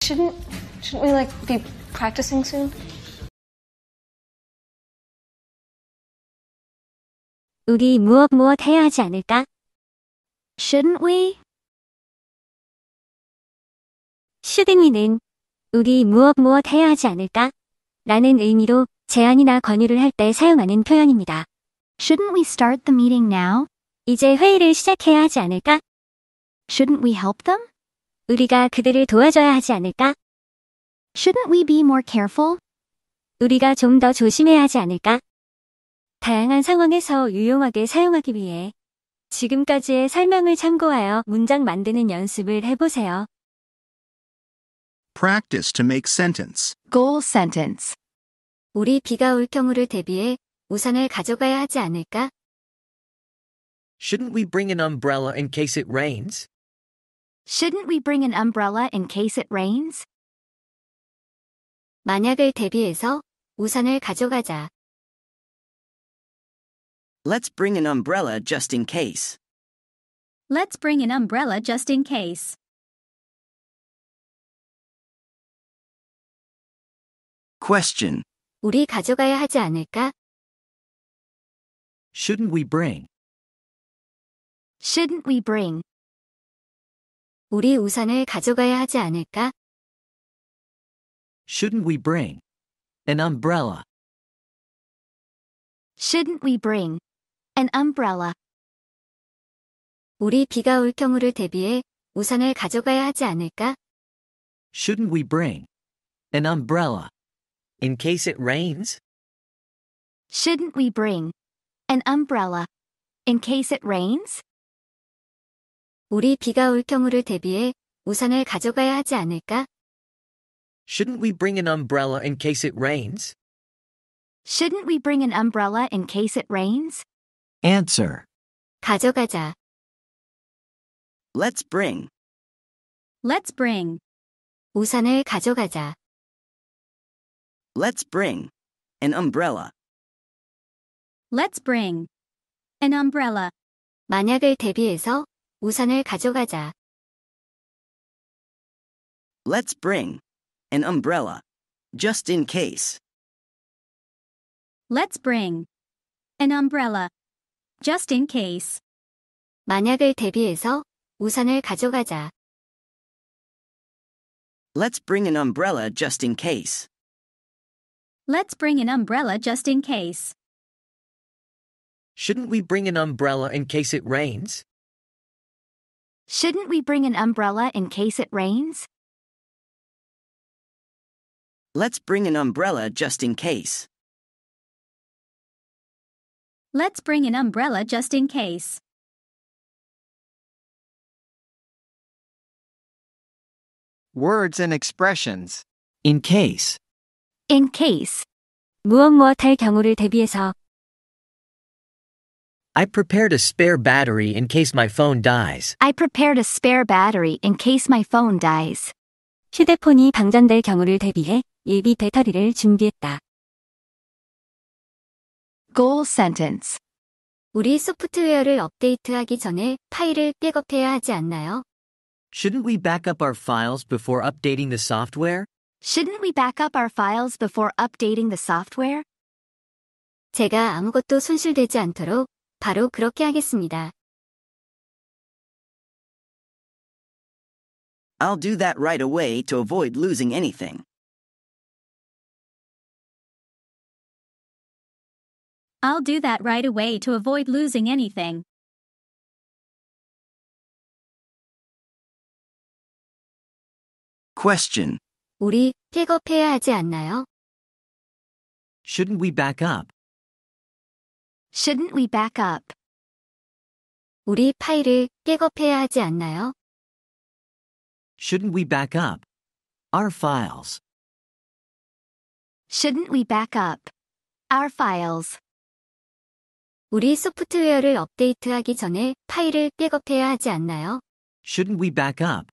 Shouldn't we like be practicing soon? 우리 무엇 해야 하지 않을까? Shouldn't we? shouldn't we는 우리 무엇 해야 하지 않을까? 라는 의미로 제안이나 권유를 할 때 사용하는 표현입니다. Shouldn't we start the meeting now? 이제 회의를 시작해야 하지 않을까? Shouldn't we help them? 우리가 그들을 도와줘야 하지 않을까? Shouldn't we be more careful? 우리가 좀 더 조심해야 하지 않을까? 다양한 상황에서 유용하게 사용하기 위해 지금까지의 설명을 참고하여 문장 만드는 연습을 해보세요. Practice to make sentence. Goal sentence. 우리 비가 올 경우를 대비해 우산을 가져가야 하지 않을까? Shouldn't we bring an umbrella in case it rains? Shouldn't we bring an umbrella in case it rains? 만약을 대비해서 우산을 가져가자. Let's bring an umbrella just in case. Let's bring an umbrella just in case. Question. 우리 가져가야 하지 않을까? Shouldn't we bring? Shouldn't we bring? 우리 우산을 가져가야 하지 않을까? Shouldn't we bring? An umbrella. Shouldn't we bring? An umbrella. 우리 비가 올 경우를 대비해 우산을 가져가야 하지 않을까? Shouldn't we bring? An umbrella. In case it rains? Shouldn't we bring? An umbrella. In case it rains? 우리 비가 올 경우를 대비해 우산을 가져가야 하지 않을까? Shouldn't we bring an umbrella in case it rains? Shouldn't we bring an umbrella in case it rains? Answer. 가져가자. Let's bring. Let's bring. 우산을 가져가자. Let's bring. An umbrella. Let's bring. An umbrella. 만약을 대비해서 우산을 가져가자. Let's bring. An umbrella. Just in case. Let's bring. An umbrella. Just in case. 만약을 대비해서 우산을 가져가자. Let's bring an umbrella just in case. Let's bring an umbrella just in case. Shouldn't we bring an umbrella in case it rains? Shouldn't we bring an umbrella in case it rains? Let's bring an umbrella just in case. Let's bring an umbrella just in case. Words and expressions. In case. In case. 무엇 할 경우를 대비해서. I prepared a spare battery in case my phone dies. I prepared a spare battery in case my phone dies. 휴대폰이 방전될 경우를 대비해 예비 배터리를 준비했다. Goal sentence. 우리 소프트웨어를 업데이트하기 전에 파일을 백업해야 하지 않나요? Shouldn't we back up our files before updating the software? Shouldn't we back up our files before updating the software? 제가 아무것도 손실되지 않도록 바로 그렇게 하겠습니다. I'll do that right away to avoid losing anything. I'll do that right away to avoid losing anything. Question. 우리 백업해야 하지 않나요? Shouldn't we back up? Shouldn't we back up? 우리 파일을 백업해야 하지 않나요? Shouldn't we back up? Our files. Shouldn't we back up? Our files. 우리 소프트웨어를 업데이트하기 전에 파일을 백업해야 하지 않나요? Shouldn't we back up?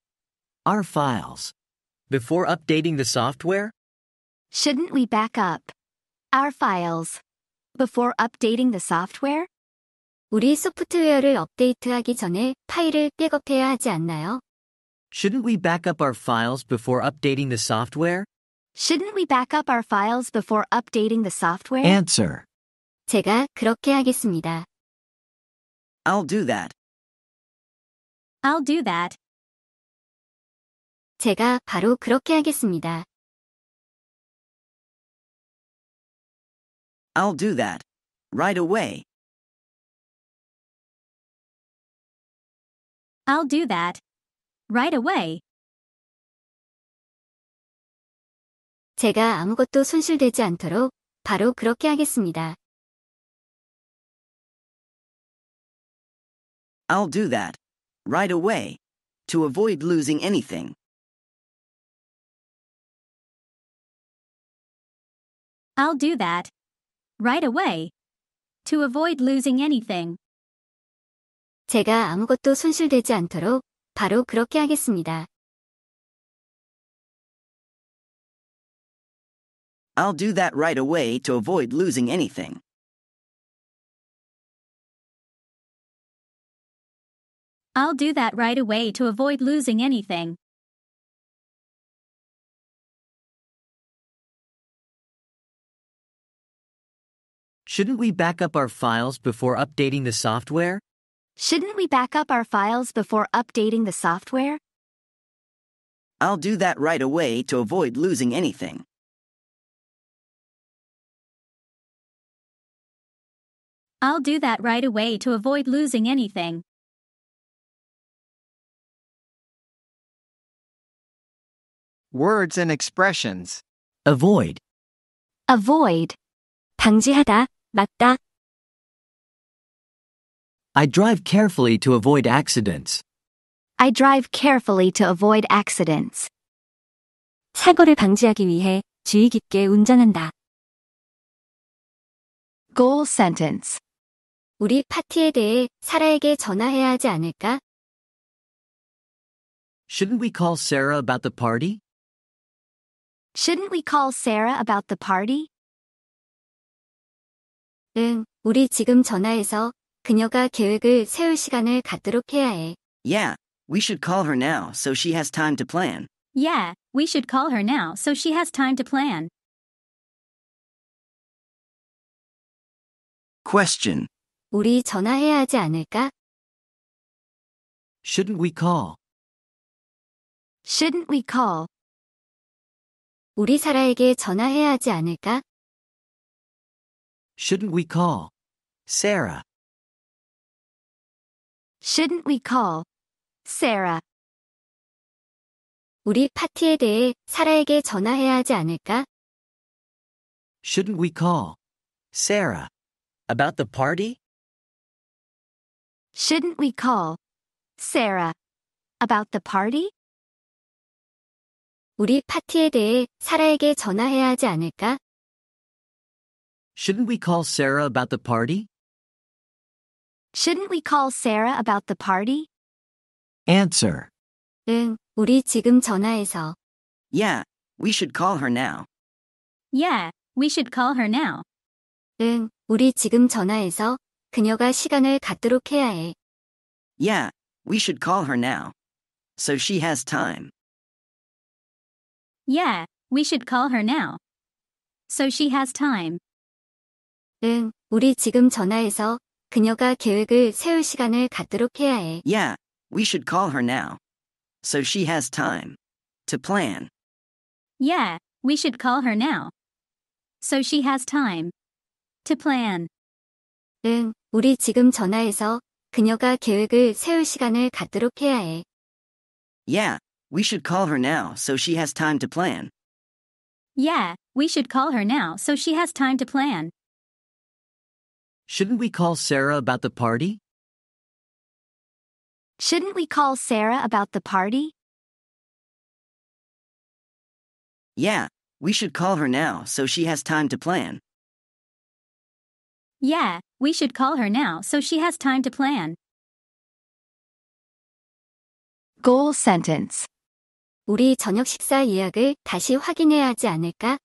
Our files. Before updating the software? Shouldn't we back up? Our files. Before updating the software? 우리 소프트웨어를 업데이트하기 전에 파일을 백업해야 하지 않나요? Shouldn't we back up our files before updating the software? Shouldn't we back up our files before updating the software? Answer. 제가 그렇게 하겠습니다. I'll do that. I'll do that. 제가 바로 그렇게 하겠습니다. I'll do that. Right away. I'll do that. Right away. 제가 아무것도 손실되지 않도록 바로 그렇게 하겠습니다. I'll do that. Right away. To avoid losing anything. I'll do that. Right away. To avoid losing anything. 제가 아무것도 손실되지 않도록 바로 그렇게 하겠습니다. I'll do that right away to avoid losing anything. I'll do that right away to avoid losing anything. Shouldn't we back up our files before updating the software? Shouldn't we back up our files before updating the software? I'll do that right away to avoid losing anything. I'll do that right away to avoid losing anything. Words and expressions. Avoid. Avoid. 방지하다, 막다. I drive carefully to avoid accidents. I drive carefully to avoid accidents. 사고를 방지하기 위해 주의 깊게 운전한다. Goal sentence. 우리 파티에 대해 사라에게 전화해야 하지 않을까? Shouldn't we call Sarah about the party? Shouldn't we call Sarah about the party? 응, 우리 지금 전화해서 그녀가 계획을 세울 시간을 갖도록 해야 해. Yeah, we should call her now so she has time to plan. Yeah, we should call her now so she has time to plan. Question. 우리 전화해야 하지 않을까? Shouldn't we call? Shouldn't we call? 우리 사라에게 전화해야 하지 않을까? Shouldn't we call? Sarah. Shouldn't we call? Sarah. 우리 파티에 대해 사라에게 전화해야 하지 않을까? Shouldn't we call? Sarah. About the party? Shouldn't we call? Sarah. About the party? 우리 파티에 대해 사라에게 전화해야 하지 않을까? Shouldn't we call Sarah about the party? Shouldn't we call Sarah about the party? Answer. 응, 우리 지금 전화해서. Yeah, we should call her now. Yeah, we should call her now. 응, 우리 지금 전화해서 그녀가 시간을 갖도록 해야 해. Yeah, we should call her now. So she has time. Yeah, we should call her now. So she has time. 응, 우리 지금 전화해서 그녀가 계획을 세울 시간을 갖도록 해야 해. Yeah, we should call her now. So she has time. To plan. Yeah, we should call her now. So she has time. To plan. 응, 우리 지금 전화해서 그녀가 계획을 세울 시간을 갖도록 해야 해. Yeah, we should call her now so she has time to plan. Yeah, we should call her now so she has time to plan. Shouldn't we call Sarah about the party? Shouldn't we call Sarah about the party? Yeah, we should call her now so she has time to plan. Yeah, we should call her now so she has time to plan. Goal sentence. 우리 저녁 식사 예약을 다시 확인해야 하지 않을까?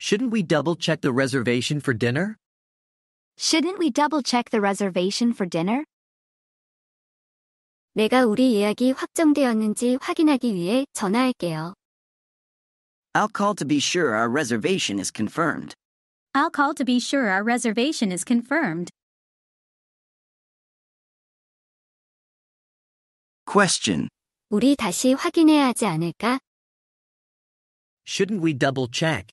Shouldn't we double check the reservation for dinner? Shouldn't we double check the reservation for dinner? 내가 우리 예약이 확정되었는지 확인하기 위해 전화할게요. I'll call to be sure our reservation is confirmed. I'll call to be sure our reservation is confirmed. Question. 우리 다시 확인해야 하지 않을까? Shouldn't we double check?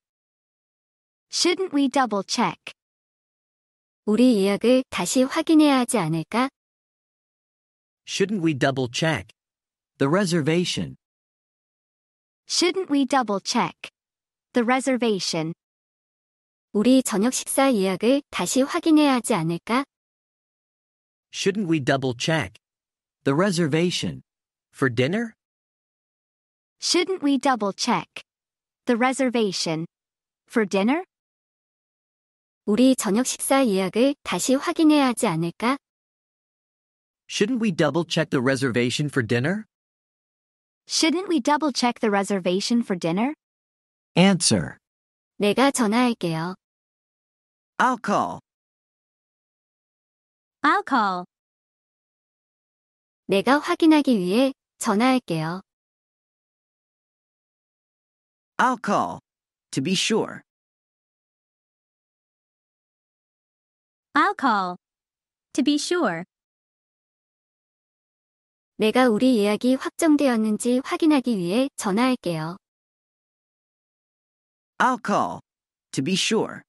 Shouldn't we double check? 우리 예약을 다시 확인해야 하지 않을까? Shouldn't we double check? The reservation. Shouldn't we double check? The reservation. 우리 저녁 식사 예약을 다시 확인해야 하지 않을까? Shouldn't we double check? The reservation. For dinner? Shouldn't we double check? The reservation. For dinner? 우리 저녁 식사 예약을 다시 확인해야 하지 않을까? Shouldn't we double check the reservation for dinner? Shouldn't we double check the reservation for dinner? Answer. 내가 전화할게요. I'll call. I'll call. 내가 확인하기 위해 전화할게요. I'll call. To be sure. I'll call. To be sure. 내가 우리 예약이 확정되었는지 확인하기 위해 전화할게요. I'll call. To be sure.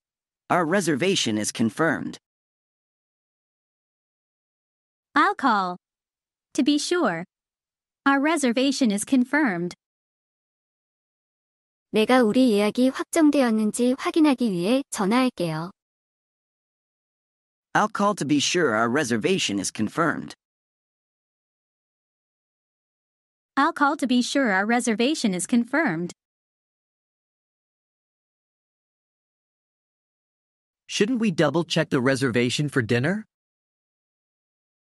Our reservation is confirmed. I'll call. To be sure. Our reservation is confirmed. 내가 우리 예약이 확정되었는지 확인하기 위해 전화할게요. I'll call to be sure our reservation is confirmed. I'll call to be sure our reservation is confirmed. Shouldn't we double check the reservation for dinner?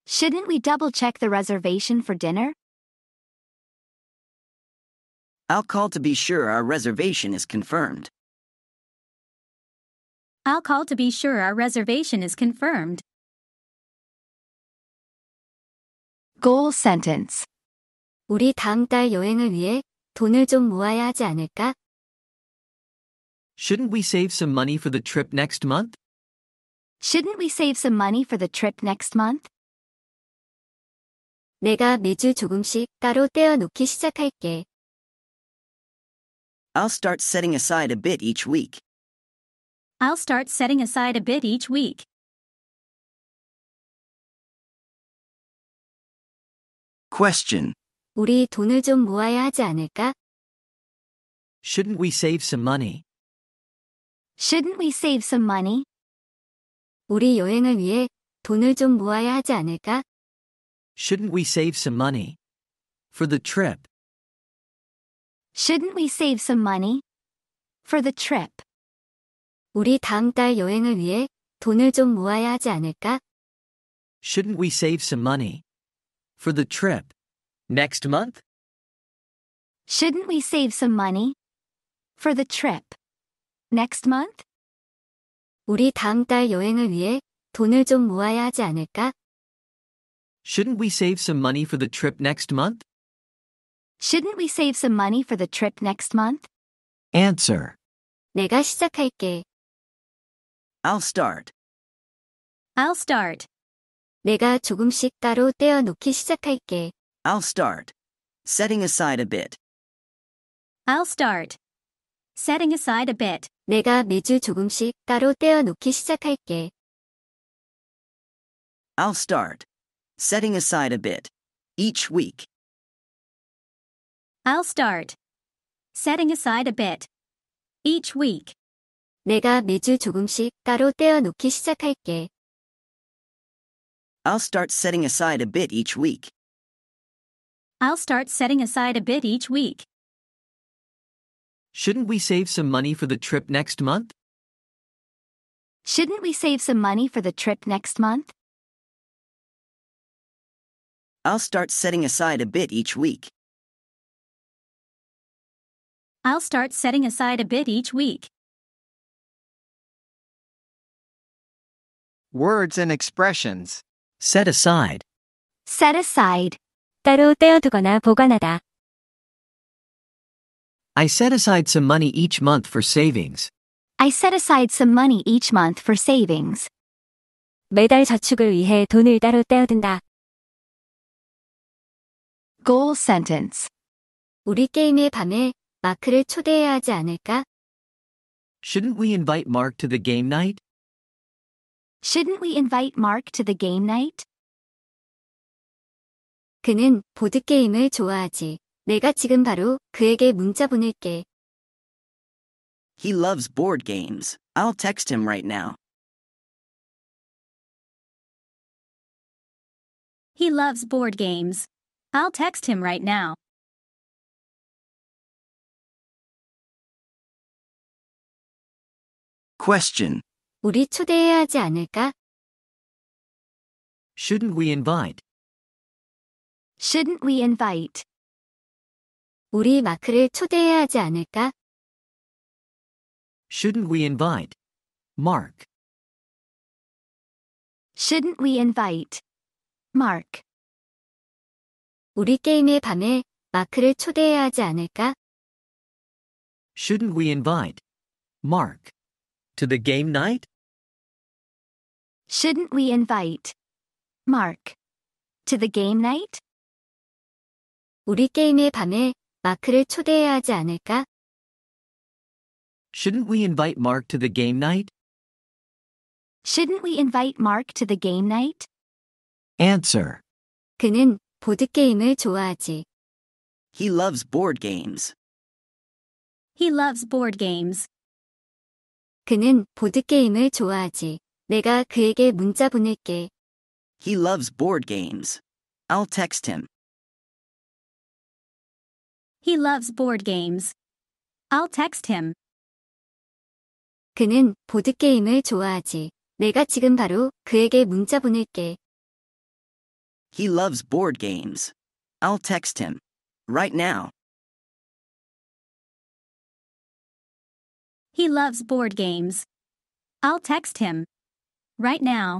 Shouldn't we double check the reservation for dinner? I'll call to be sure our reservation is confirmed. I'll call to be sure our reservation is confirmed. Goal sentence. 우리 다음 달 여행을 위해 돈을 좀 모아야 하지 않을까? Shouldn't we save some money for the trip next month? Shouldn't we save some money for the trip next month? 내가 매주 조금씩 따로 떼어 놓기 시작할게. I'll start setting aside a bit each week. I'll start setting aside a bit each week. Question. 우리 돈을 좀 모아야 하지 않을까? Shouldn't we save some money? Shouldn't we save some money? 우리 여행을 위해 돈을 좀 모아야 하지 않을까? Shouldn't we save some money? For the trip. Shouldn't we save some money? For the trip. 우리 다음 달 여행을 위해 돈을 좀 모아야 하지 않을까? Shouldn't we save some money? For the trip. Next month? Shouldn't we save some money? For the trip. Next month? 우리 다음 달 여행을 위해 돈을 좀 모아야 하지 않을까? Shouldn't we save some money for the trip next month? Shouldn't we save some money for the trip next month? Answer. 내가 시작할게. I'll start. I'll start. 내가 조금씩 따로 떼어 놓기 시작할게. I'll start. Setting aside a bit. I'll start. Setting aside a bit. 내가 매주 조금씩 따로 떼어 놓기 시작할게. I'll start. Setting aside a bit. Each week. I'll start. Setting aside a bit. Each week. 내가 매주 조금씩 따로 떼어 놓기 시작할게. I'll start setting aside a bit each week. I'll start setting aside a bit each week. Shouldn't we save some money for the trip next month? Shouldn't we save some money for the trip next month? I'll start setting aside a bit each week. I'll start setting aside a bit each week. Words and expressions. Set aside. Set aside. 따로 떼어두거나 보관하다. I set aside some money each month for savings. I set aside some money each month for savings. 매달 저축을 위해 돈을 따로 떼어둔다. Goal sentence. 우리 게임의 밤에 마크를 초대해야 하지 않을까? Shouldn't we invite Mark to the game night? Shouldn't we invite Mark to the game night? 그는 보드게임을 좋아하지. 내가 지금 바로 그에게 문자 보낼게. He loves board games. I'll text him right now. He loves board games. I'll text him right now. Question. 우리 초대해야 하지 않을까? Shouldn't we invite? Shouldn't we invite? 우리 마크를 초대해야 하지 않을까? Shouldn't we invite Mark? Shouldn't we invite Mark? 우리 게임의 밤에 마크를 초대해야 하지 않을까? Shouldn't we invite Mark to the game night? Shouldn't we invite Mark to the game night? 우리 게임의 밤에 마크를 초대해야 하지 않을까? Shouldn't we invite Mark to the game night? Shouldn't we invite Mark to the game night? Answer. 그는 보드게임을 좋아하지. He loves board games. He loves board games. 그는 보드게임을 좋아하지. 내가 그에게 문자 보낼게. He loves board games. I'll text him. He loves board games. I'll text him. 그는 보드게임을 좋아하지. 내가 지금 바로 그에게 문자 보낼게. He loves board games. I'll text him. Right now. He loves board games. I'll text him. Right now.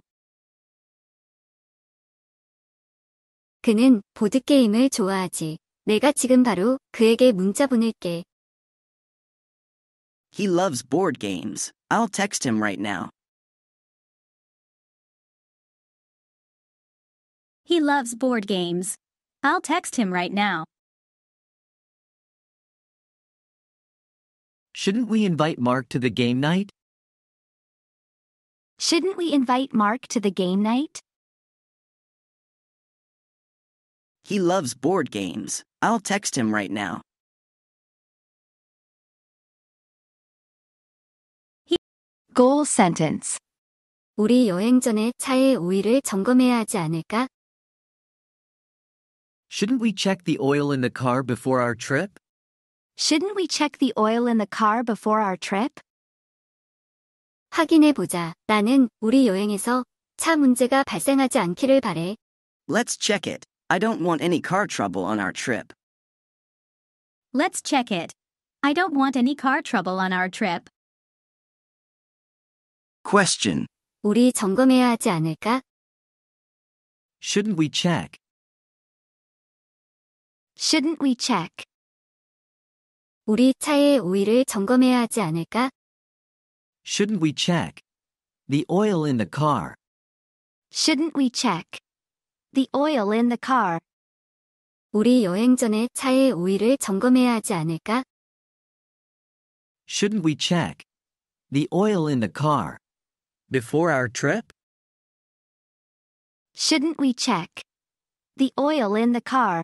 그는 보드게임을 좋아하지. 내가 지금 바로 그에게 문자 보낼게. He loves board games. I'll text him right now. He loves board games. I'll text him right now. Shouldn't we invite Mark to the game night? Shouldn't we invite Mark to the game night? He loves board games. I'll text him right now. Goal sentence. 우리 여행 전에 차의 오일을 점검해야 하지 않을까? Shouldn't we check the oil in the car before our trip? Shouldn't we check the oil in the car before our trip? 확인해 보자. 나는 우리 여행에서 차 문제가 발생하지 않기를 바래. Let's check it. I don't want any car trouble on our trip. Let's check it. I don't want any car trouble on our trip. Question. 우리 점검해야 하지 않을까? Shouldn't we check? Shouldn't we check? 우리 차의 오일을 점검해야 하지 않을까? Shouldn't we check the oil in the car? Shouldn't we check the oil in the car? 우리 여행 전에 차의 오일을 점검해야 하지 않을까? Shouldn't we check the oil in the car before our trip? Shouldn't we check the oil in the car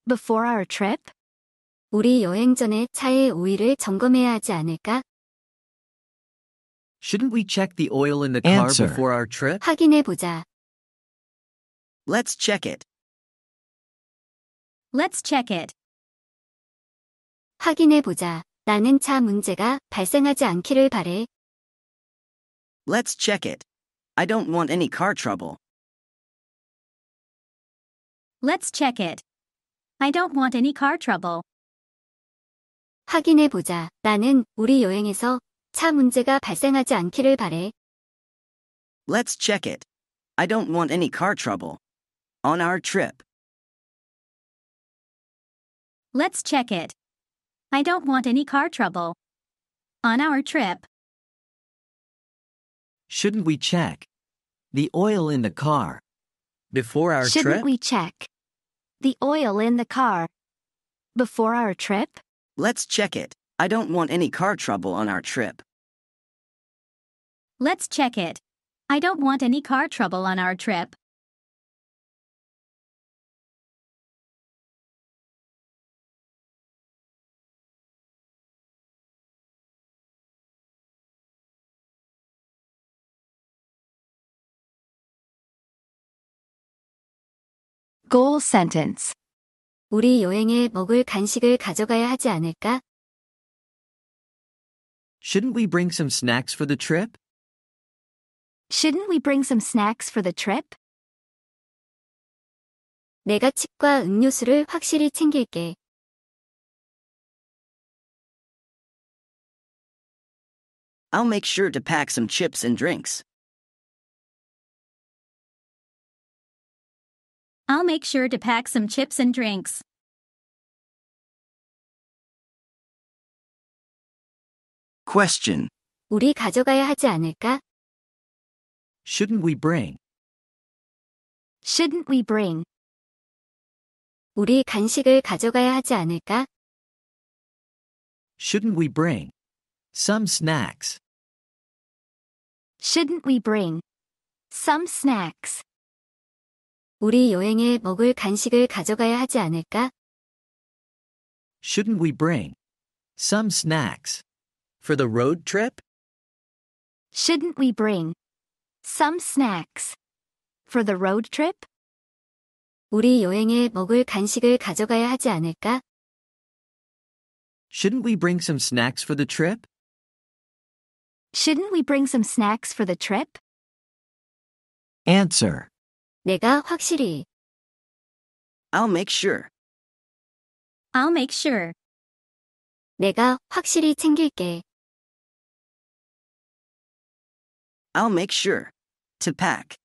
before our trip? 우리 여행 전에 차의 오일을 점검해야 하지 않을까? Shouldn't we check the oil in the car Answer. before our trip? 확인해 보자. Let's check it. Let's check it. 확인해 보자. 나는 차 문제가 발생하지 않기를 바래. Let's check it. I don't want any car trouble. Let's check it. I don't want any car trouble. 확인해 보자. 나는 우리 여행에서 차 문제가 발생하지 않기를 바래. Let's check it. I don't want any car trouble. On our trip. Let's check it. I don't want any car trouble. On our trip. Shouldn't we check the oil in the car before our Shouldn't trip? we check the oil in the car before our trip? Let's check it. I don't want any car trouble on our trip. Let's check it. I don't want any car trouble on our trip. Goal sentence. 우리 여행에 먹을 간식을 가져가야 하지 않을까? Shouldn't we bring some snacks for the trip? Shouldn't we bring some snacks for the trip? 내가 칩과 음료수를 확실히 챙길게. I'll make sure to pack some chips and drinks. I'll make sure to pack some chips and drinks. Question. 우리 가져가야 하지 않을까? Shouldn't we bring? Shouldn't we bring? 우리 간식을 가져가야 하지 않을까? Shouldn't we bring some snacks? Shouldn't we bring some snacks? 우리 여행에 먹을 간식을 가져가야 하지 않을까? Shouldn't we bring some snacks for the road trip? Shouldn't we bring some snacks for the road trip? 우리 여행에 먹을 간식을 가져가야 하지 않을까? Shouldn't we bring some snacks for the trip? Shouldn't we bring some snacks for the trip? Answer. 내가 확실히. I'll make sure. I'll make sure. 내가 확실히 챙길게. I'll make sure to pack.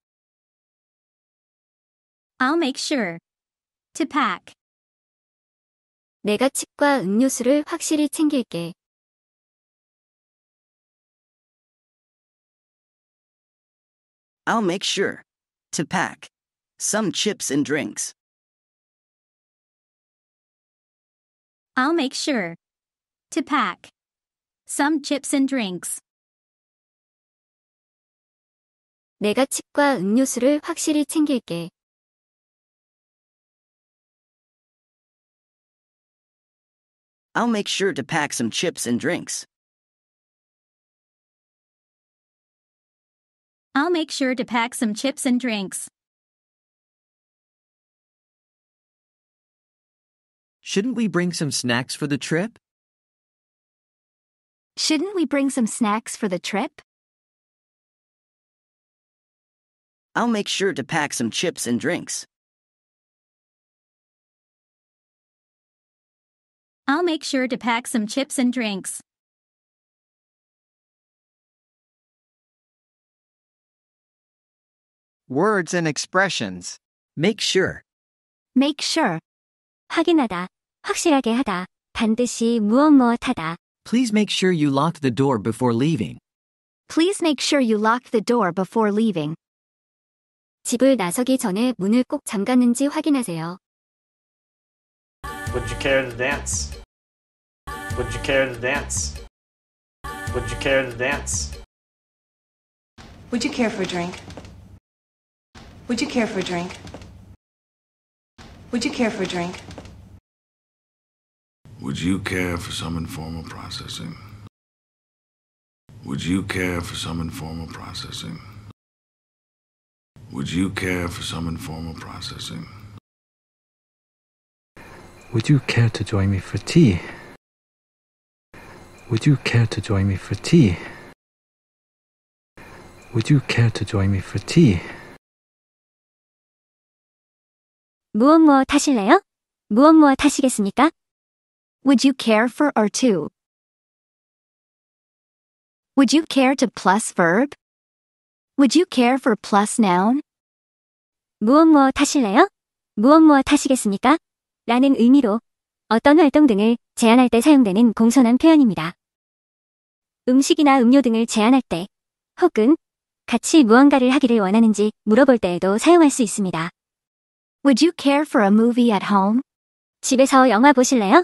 I'll make sure to pack. 내가 칩과 음료수를 확실히 챙길게. I'll make sure to pack some chips and drinks. I'll make sure to pack some chips and drinks. 내가 칩과 음료수를 확실히 챙길게. I'll make sure to pack some chips and drinks. I'll make sure to pack some chips and drinks. Shouldn't we bring some snacks for the trip? Shouldn't we bring some snacks for the trip? I'll make sure to pack some chips and drinks. I'll make sure to pack some chips and drinks. Words and expressions. Make sure. Make sure. 확인하다, 확실하게 하다, 반드시 무엇하다. Please make sure you lock the door before leaving. Please make sure you lock the door before leaving. 집을 나서기 전에 문을 꼭 잠갔는지 확인하세요. Would you care to dance? Would you care to dance? Would you care to dance? Would you care for a drink? Would you care for a drink? Would you care for a drink? Would you care for some informal processing? Would you care for some informal processing? Would you care for some informal processing? Would you care to join me for tea? Would you care to join me for tea? Would you care to join me for tea? 무엇 하실래요? 무엇 하시겠습니까? Would you care for or to? Would you care to plus verb? Would you care for plus noun? 무엇 하실래요? 무엇 하시겠습니까? 라는 의미로 어떤 활동 등을 제안할 때 사용되는 공손한 표현입니다. 음식이나 음료 등을 제안할 때 혹은 같이 무언가를 하기를 원하는지 물어볼 때에도 사용할 수 있습니다. Would you care for a movie at home? 집에서 영화 보실래요?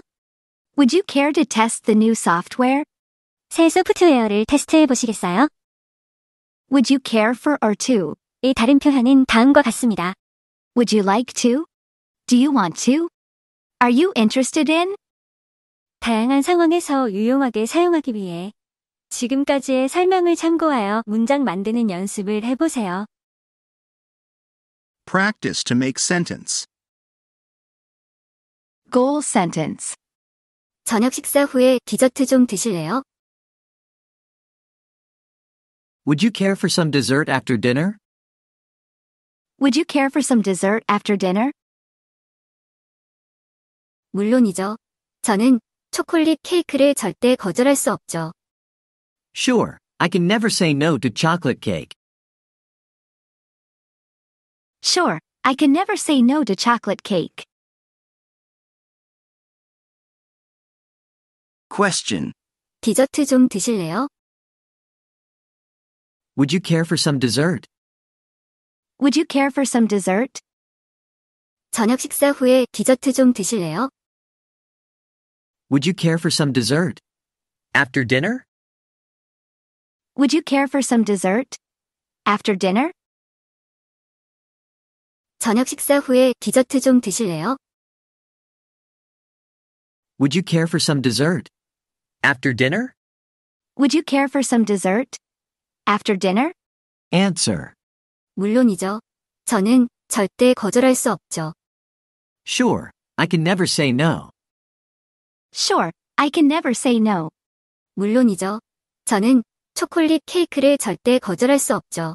Would you care to test the new software? 새 소프트웨어를 테스트해 보시겠어요? Would you care for or to? 의 다른 표현은 다음과 같습니다. Would you like to? Do you want to? Are you interested in? 다양한 상황에서 유용하게 사용하기 위해 지금까지의 설명을 참고하여 문장 만드는 연습을 해보세요. Practice to make sentence. Goal sentence. 저녁 식사 후에 디저트 좀 드실래요? Would you care for some dessert after dinner? Would you care for some dessert after dinner? 물론이죠. 저는 초콜릿 케이크를 절대 거절할 수 없죠. Sure, I can never say no to chocolate cake. Sure, I can never say no to chocolate cake. Question. 디저트 좀 드실래요? Would you care for some dessert? Would you care for some dessert? 저녁 식사 후에 디저트 좀 드실래요? Would you care for some dessert? After dinner? Would you care for some dessert? After dinner? 저녁 식사 후에 디저트 좀 드실래요? Would you care for some dessert? After dinner? Would you care for some dessert? After dinner? Answer. 물론이죠. 저는 절대 거절할 수 없죠. Sure, I can never say no. Sure, I can never say no. 물론이죠. 저는 초콜릿 케이크를 절대 거절할 수 없죠.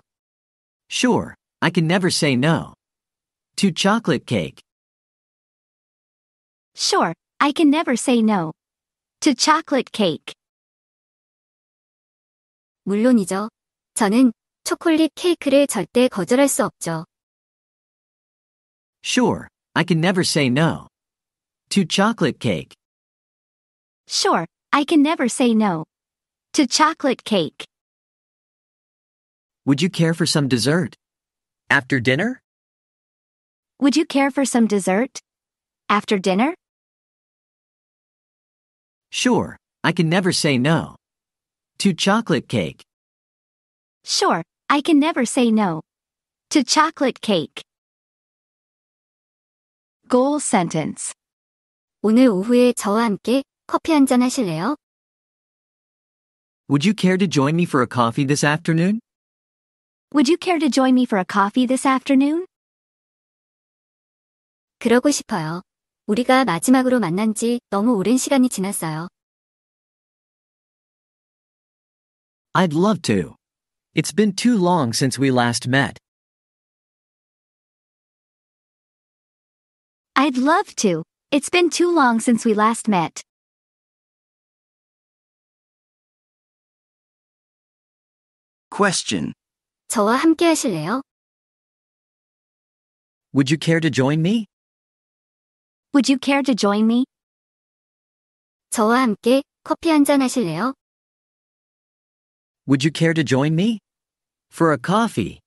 Sure, I can never say no. To chocolate cake. Sure, I can never say no. To chocolate cake. 물론이죠. 저는 초콜릿 케이크를 절대 거절할 수 없죠. Sure, I can never say no. To chocolate cake. Sure, I can never say no. To chocolate cake. Would you care for some dessert? After dinner? Would you care for some dessert? After dinner? Sure, I can never say no. To chocolate cake. Sure, I can never say no. To chocolate cake. Goal sentence. 오늘 오후에 저와 함께 커피 한잔 하실래요? Would you care to join me for a coffee this afternoon? Would you care to join me for a coffee this afternoon? 그러고 싶어요. 우리가 마지막으로 만난 지 너무 오랜 시간이 지났어요. I'd love to. It's been too long since we last met. I'd love to. It's been too long since we last met. Question. 저와 함께 하실래요? Would you care to join me? Would you care to join me? 저와 함께 커피 한잔 하실래요? Would you care to join me? For a coffee.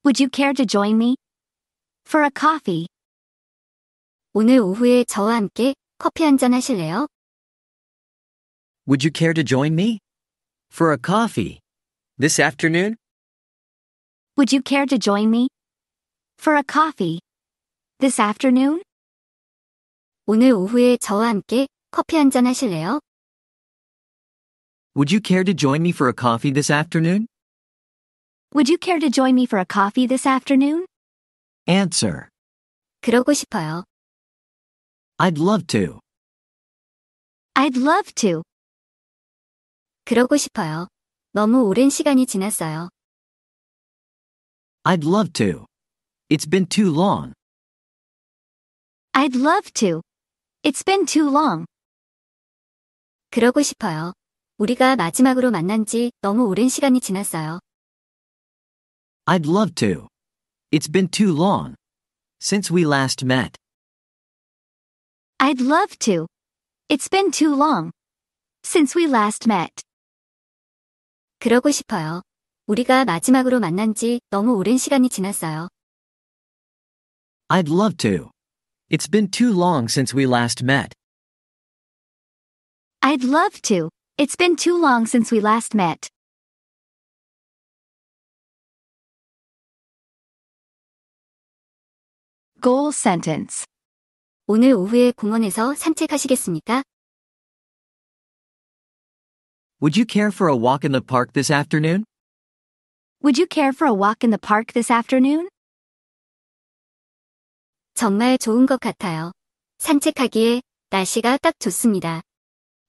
Would you care to join me? For a coffee. 오늘 오후에 저와 함께 커피 한잔 하실래요? Would you care to join me? For a coffee. This afternoon? Would you care to join me? For a coffee. This afternoon? 오늘 오후에 저와 함께 커피 한잔 하실래요? Would you care to join me for a coffee this afternoon? Would you care to join me for a coffee this afternoon? Answer. 그러고 싶어요. I'd love to. I'd love to. 그러고 싶어요. 너무 오랜 시간이 지났어요. I'd love to. It's been too long. I'd love to. It's been too long. 그러고 싶어요. 우리가 마지막으로 만난 지 너무 오랜 시간이 지났어요. I'd love to. It's been too long. Since we last met. I'd love to. It's been too long. Since we last met. 그러고 싶어요. 우리가 마지막으로 만난 지 너무 오랜 시간이 지났어요. I'd love to. It's been too long since we last met. I'd love to. It's been too long since we last met. Goal sentence. 오늘 오후에 공원에서 산책하시겠습니까? Would you care for a walk in the park this afternoon? Would you care for a walk in the park this afternoon? 정말 좋은 것 같아요. 산책하기에 날씨가 딱 좋습니다.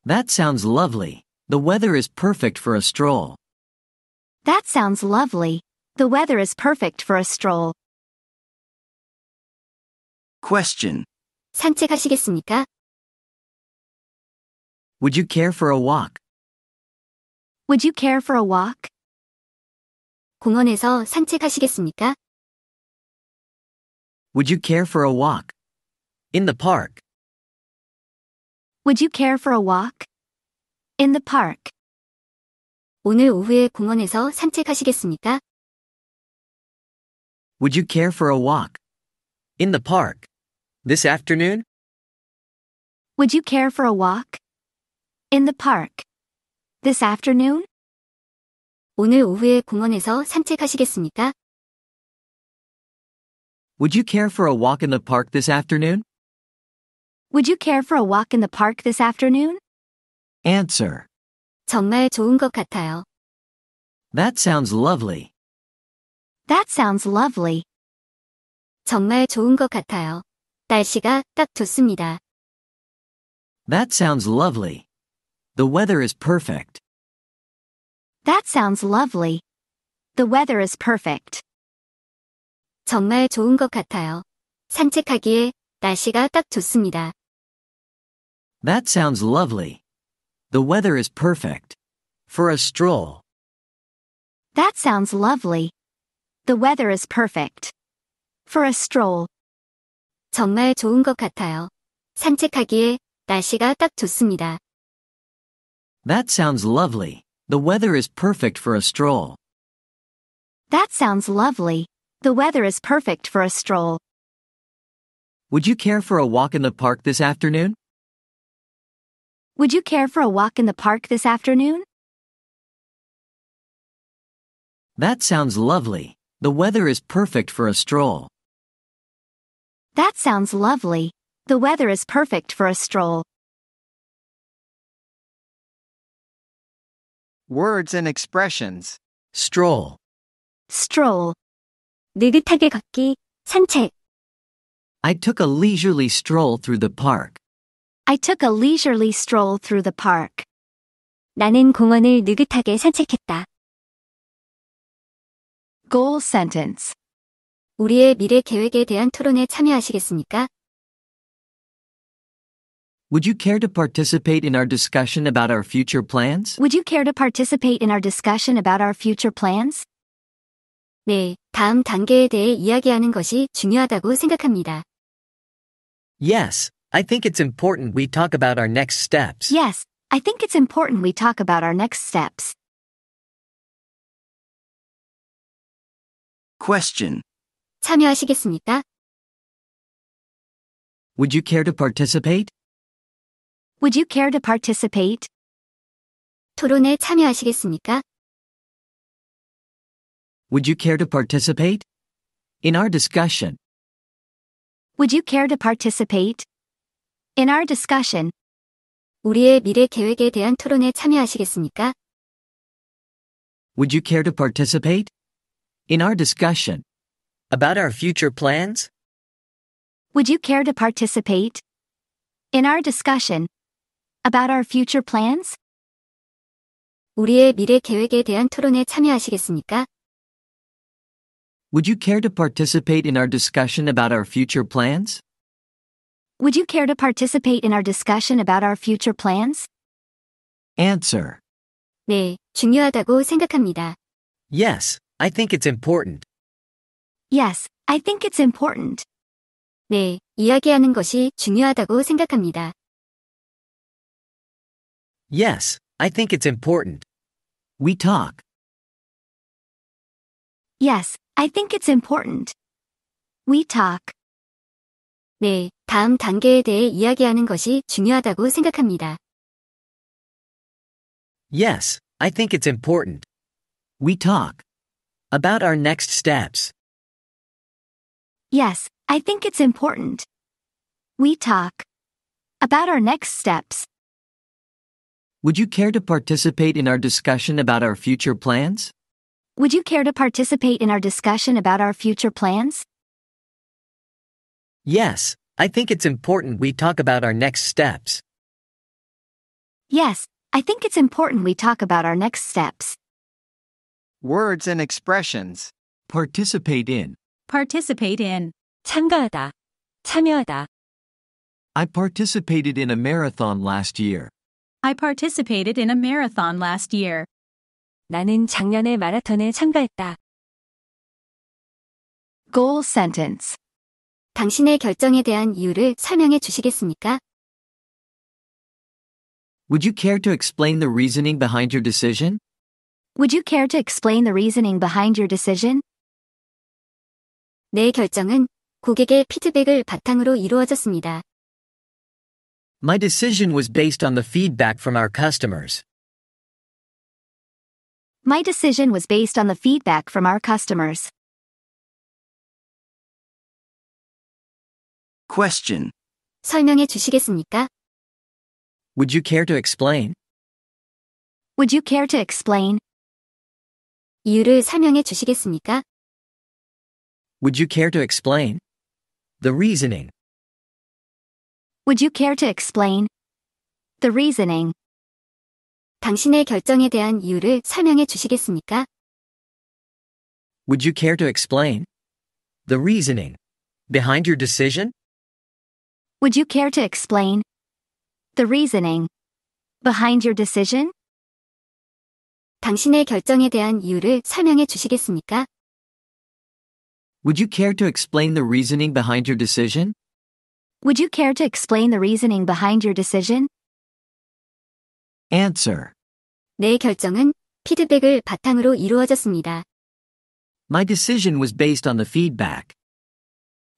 That sounds lovely. The weather is perfect for a stroll. That sounds lovely. The weather is perfect for a stroll. Question. 산책하시겠습니까? Would you care for a walk? Would you care for a walk? 공원에서 산책하시겠습니까? Would you care for a walk? In the park. Would you care for a walk? In the park. 오늘 오후에 공원에서 산책하시겠습니까? Would you care for a walk? In the park. This afternoon? Would you care for a walk? In the park. This afternoon? 오늘 오후에 공원에서 산책하시겠습니까? Would you care for a walk in the park this afternoon? Would you care for a walk in the park this afternoon? Answer. 정말 좋은 것 같아요. That sounds lovely. That sounds lovely. 정말 좋은 것 같아요. 날씨가 딱 좋습니다. That sounds lovely. The weather is perfect. That sounds lovely. The weather is perfect. 정말 좋은 것 같아요. 산책하기에 날씨가 딱 좋습니다. That sounds lovely. The weather is perfect. For a stroll. That sounds lovely. The weather is perfect. For a stroll. 정말 좋은 것 같아요. 산책하기에 날씨가 딱 좋습니다. That sounds lovely. The weather is perfect for a stroll. That sounds lovely. The weather is perfect for a stroll. Would you care for a walk in the park this afternoon? Would you care for a walk in the park this afternoon? That sounds lovely. The weather is perfect for a stroll. That sounds lovely. The weather is perfect for a stroll. Words and expressions. Stroll. Stroll. 느긋하게 걷기, 산책. I took a leisurely stroll through the park. I took a leisurely stroll through the park. 나는 공원을 느긋하게 산책했다. Goal sentence. 우리의 미래 계획에 대한 토론에 참여하시겠습니까? Would you care to participate in our discussion about our future plans? Would you care to participate in our discussion about our future plans? 네, 다음 단계에 대해 이야기하는 것이 중요하다고 생각합니다. Yes, I think it's important we talk about our next steps. Yes, I think it's important we talk about our next steps. Question. 참여하시겠습니까? Would you care to participate? Would you care to participate? 토론에 참여하시겠습니까? Would you care to participate? In our discussion. Would you care to participate? In our discussion. 우리의 미래 계획에 대한 토론에 참여하시겠습니까? Would you care to participate? In our discussion. About our future plans? Would you care to participate? In our discussion. About our future plans? 우리의 미래 계획에 대한 토론에 참여하시겠습니까? Would you care to participate in our discussion about our future plans? Would you care to participate in our discussion about our future plans? Answer. 네, 중요하다고 생각합니다. Yes, I think it's important. Yes, I think it's important. 네, 이야기하는 것이 중요하다고 생각합니다. Yes, I think it's important. We talk. Yes, I think it's important. We talk. 네, 다음 단계에 대해 이야기하는 것이 중요하다고 생각합니다. Yes, I think it's important. We talk. About our next steps. Yes, I think it's important. We talk. About our next steps. Would you care to participate in our discussion about our future plans? Would you care to participate in our discussion about our future plans? Yes, I think it's important we talk about our next steps. Yes, I think it's important we talk about our next steps. Words and expressions. Participate in. Participate in. 참가하다, 참여하다. I participated in a marathon last year. I participated in a marathon last year. 나는 작년에 마라톤에 참가했다. Goal sentence. 당신의 결정에 대한 이유를 설명해 주시겠습니까? Would you care to explain the reasoning behind your decision? Would you care to explain the reasoning behind your decision? 내 결정은 고객의 피드백을 바탕으로 이루어졌습니다. My decision was based on the feedback from our customers. My decision was based on the feedback from our customers. Question. 설명해 주시겠습니까? Would you care to explain? Would you care to explain? 이유를 설명해 주시겠습니까? Would you care to explain? The reasoning. Would you care to explain? The reasoning. 당신의 결정에 대한 이유를 설명해 주시겠습니까? Would you care to explain? The reasoning. Behind your decision? Would you care to explain? The reasoning. Behind your decision? 당신의 결정에 대한 이유를 설명해 주시겠습니까? Would you care to explain the reasoning behind your decision? Would you care to explain the reasoning behind your decision? Answer. 내 결정은 피드백을 바탕으로 이루어졌습니다. My decision was based on the feedback.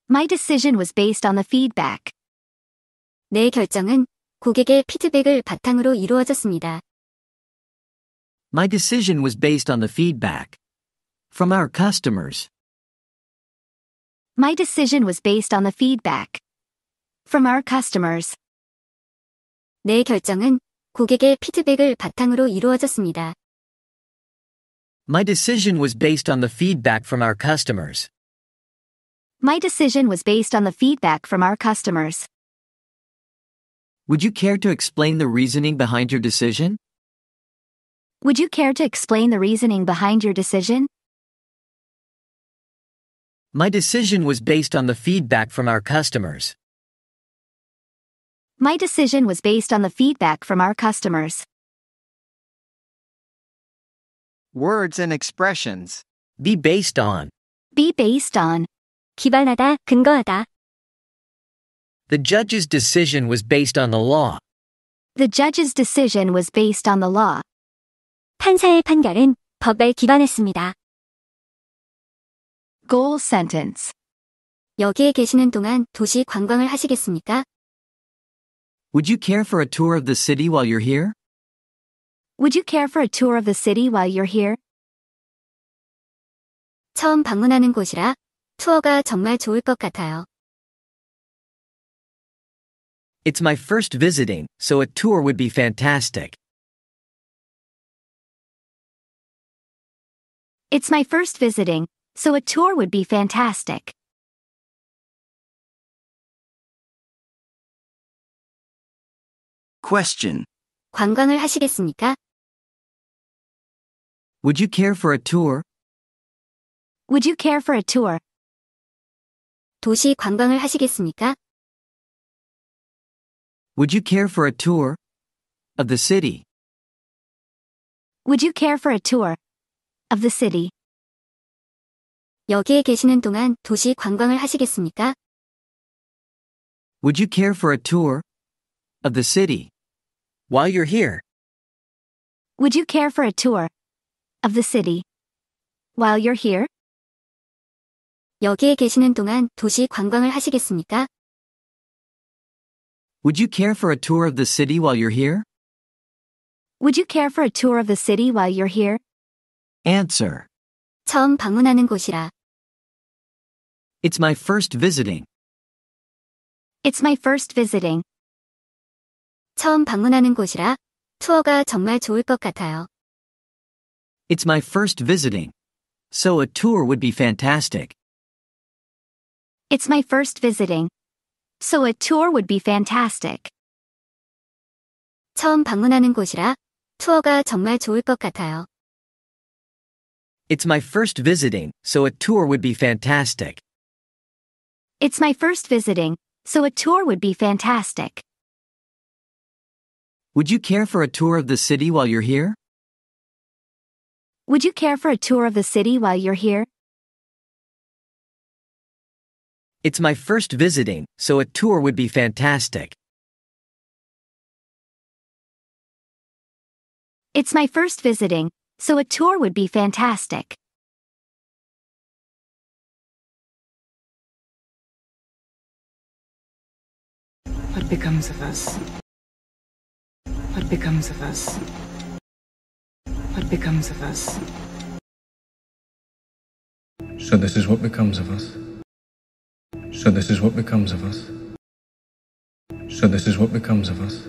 My decision was based on the feedback. 내 결정은 고객의 피드백을 바탕으로 이루어졌습니다. My decision was based on the feedback from our customers. My decision was based on the feedback from our customers. 내 결정은 고객의 피드백을 바탕으로 이루어졌습니다. My decision was based on the feedback from our customers. My decision was based on the feedback from our customers. Would you care to explain the reasoning behind your decision? Would you care to explain the reasoning behind your decision? My decision was based on the feedback from our customers. My decision was based on the feedback from our customers. Words and expressions. Be based on. Be based on. 기반하다, 근거하다. The judge's decision was based on the law. The judge's decision was based on the law. 판사의 판결은 법에 기반했습니다. Goal sentence. 여기에 계시는 동안 도시 관광을 하시겠습니까? Would you care for a tour of the city while you're here? Would you care for a tour of the city while you're here? 처음 방문하는 곳이라 투어가 정말 좋을 것 같아요. It's my first visiting, so a tour would be fantastic. It's my first visiting, so a tour would be fantastic. Question. 관광을 하시겠습니까? Would you care for a tour? Would you care for a tour? 도시 관광을 하시겠습니까? Would you care for a tour of the city? Would you care for a tour of the city? 여기에 계시는 동안 도시 관광을 하시겠습니까? Would you care for a tour of the city? While you're here. Would you care for a tour of the city while you're here? 여기에 계시는 동안 도시 관광을 하시겠습니까? Would you care for a tour of the city while you're here? Would you care for a tour of the city while you're here? Answer. 처음 방문하는 곳이라. It's my first visiting. It's my first visiting. 처음 방문하는 곳이라 투어가 정말 좋을 것 같아요. It's my first visiting. So a tour would be fantastic. It's my first visiting. So a tour would be fantastic. 처음 방문하는 곳이라 투어가 정말 좋을 것 같아요. It's my first visiting, so a tour would be fantastic. It's my first visiting, so a tour would be fantastic. Would you care for a tour of the city while you're here? Would you care for a tour of the city while you're here? It's my first visiting, so a tour would be fantastic. It's my first visiting, so a tour would be fantastic. What becomes of us? What becomes of us? What becomes of us? So this is what becomes of us. So this is what becomes of us. So this is what becomes of us.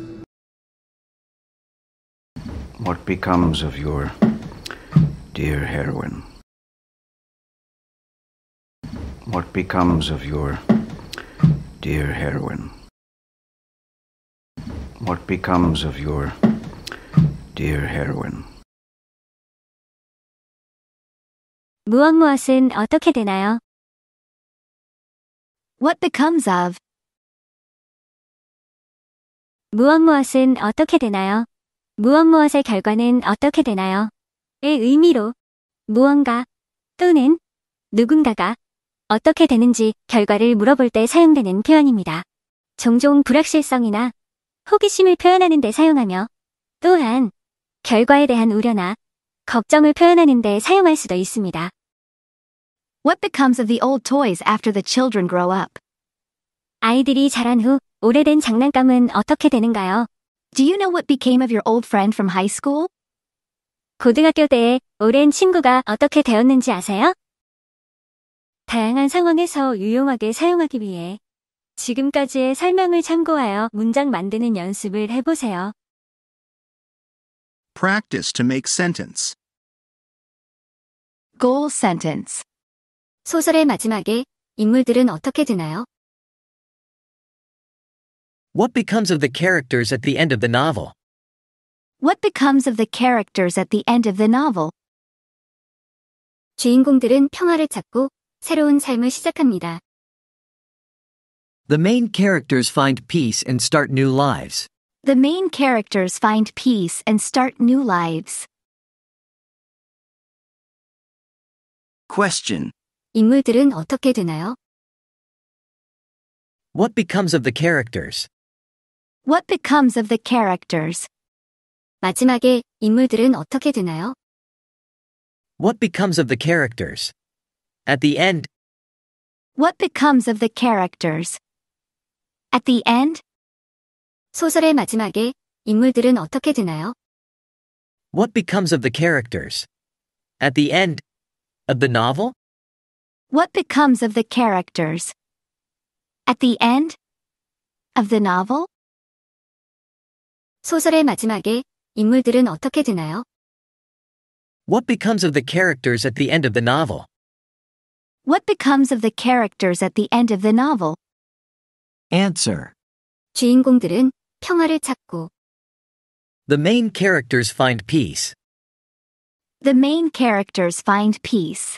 What becomes of your dear heroine? What becomes of your dear heroine? What becomes of your dear heroine? 무엇은 어떻게 되나요? What becomes of? 무엇은 어떻게 되나요? 무엇의 결과는 어떻게 되나요? 의 의미로 무언가 또는 누군가가 어떻게 되는지 결과를 물어볼 때 사용되는 표현입니다. 종종 불확실성이나 호기심을 표현하는 데 사용하며 또한 결과에 대한 우려나 걱정을 표현하는 데 사용할 수도 있습니다. What becomes of the old toys after the children grow up? 아이들이 자란 후 오래된 장난감은 어떻게 되는가요? Do you know what became of your old friend from high school? 고등학교 때의 오랜 친구가 어떻게 되었는지 아세요? 다양한 상황에서 유용하게 사용하기 위해 지금까지의 설명을 참고하여 문장 만드는 연습을 해보세요. Practice to make sentence. Goal sentence. 소설의 마지막에 인물들은 어떻게 되나요? What becomes of the characters at the end of the novel? What becomes of the characters at the end of the novel? 주인공들은 평화를 찾고 새로운 삶을 시작합니다. The main characters find peace and start new lives. The main characters find peace and start new lives. Question. 인물들은 어떻게 되나요? What becomes of the characters? What becomes of the characters? 마지막에 인물들은 어떻게 되나요? What becomes of the characters? At the end? What becomes of the characters? At the end? 소설의 마지막에 인물들은 어떻게 되나요? What becomes of the characters? At the end of the novel? What becomes of the characters? At the end of the novel? 소설의 마지막에 인물들은 어떻게 되나요? What becomes of the characters at the end of the novel? What becomes of the characters at the end of the novel? Answer. 주인공들은 평화를 찾고 The main characters find peace. The main characters find peace.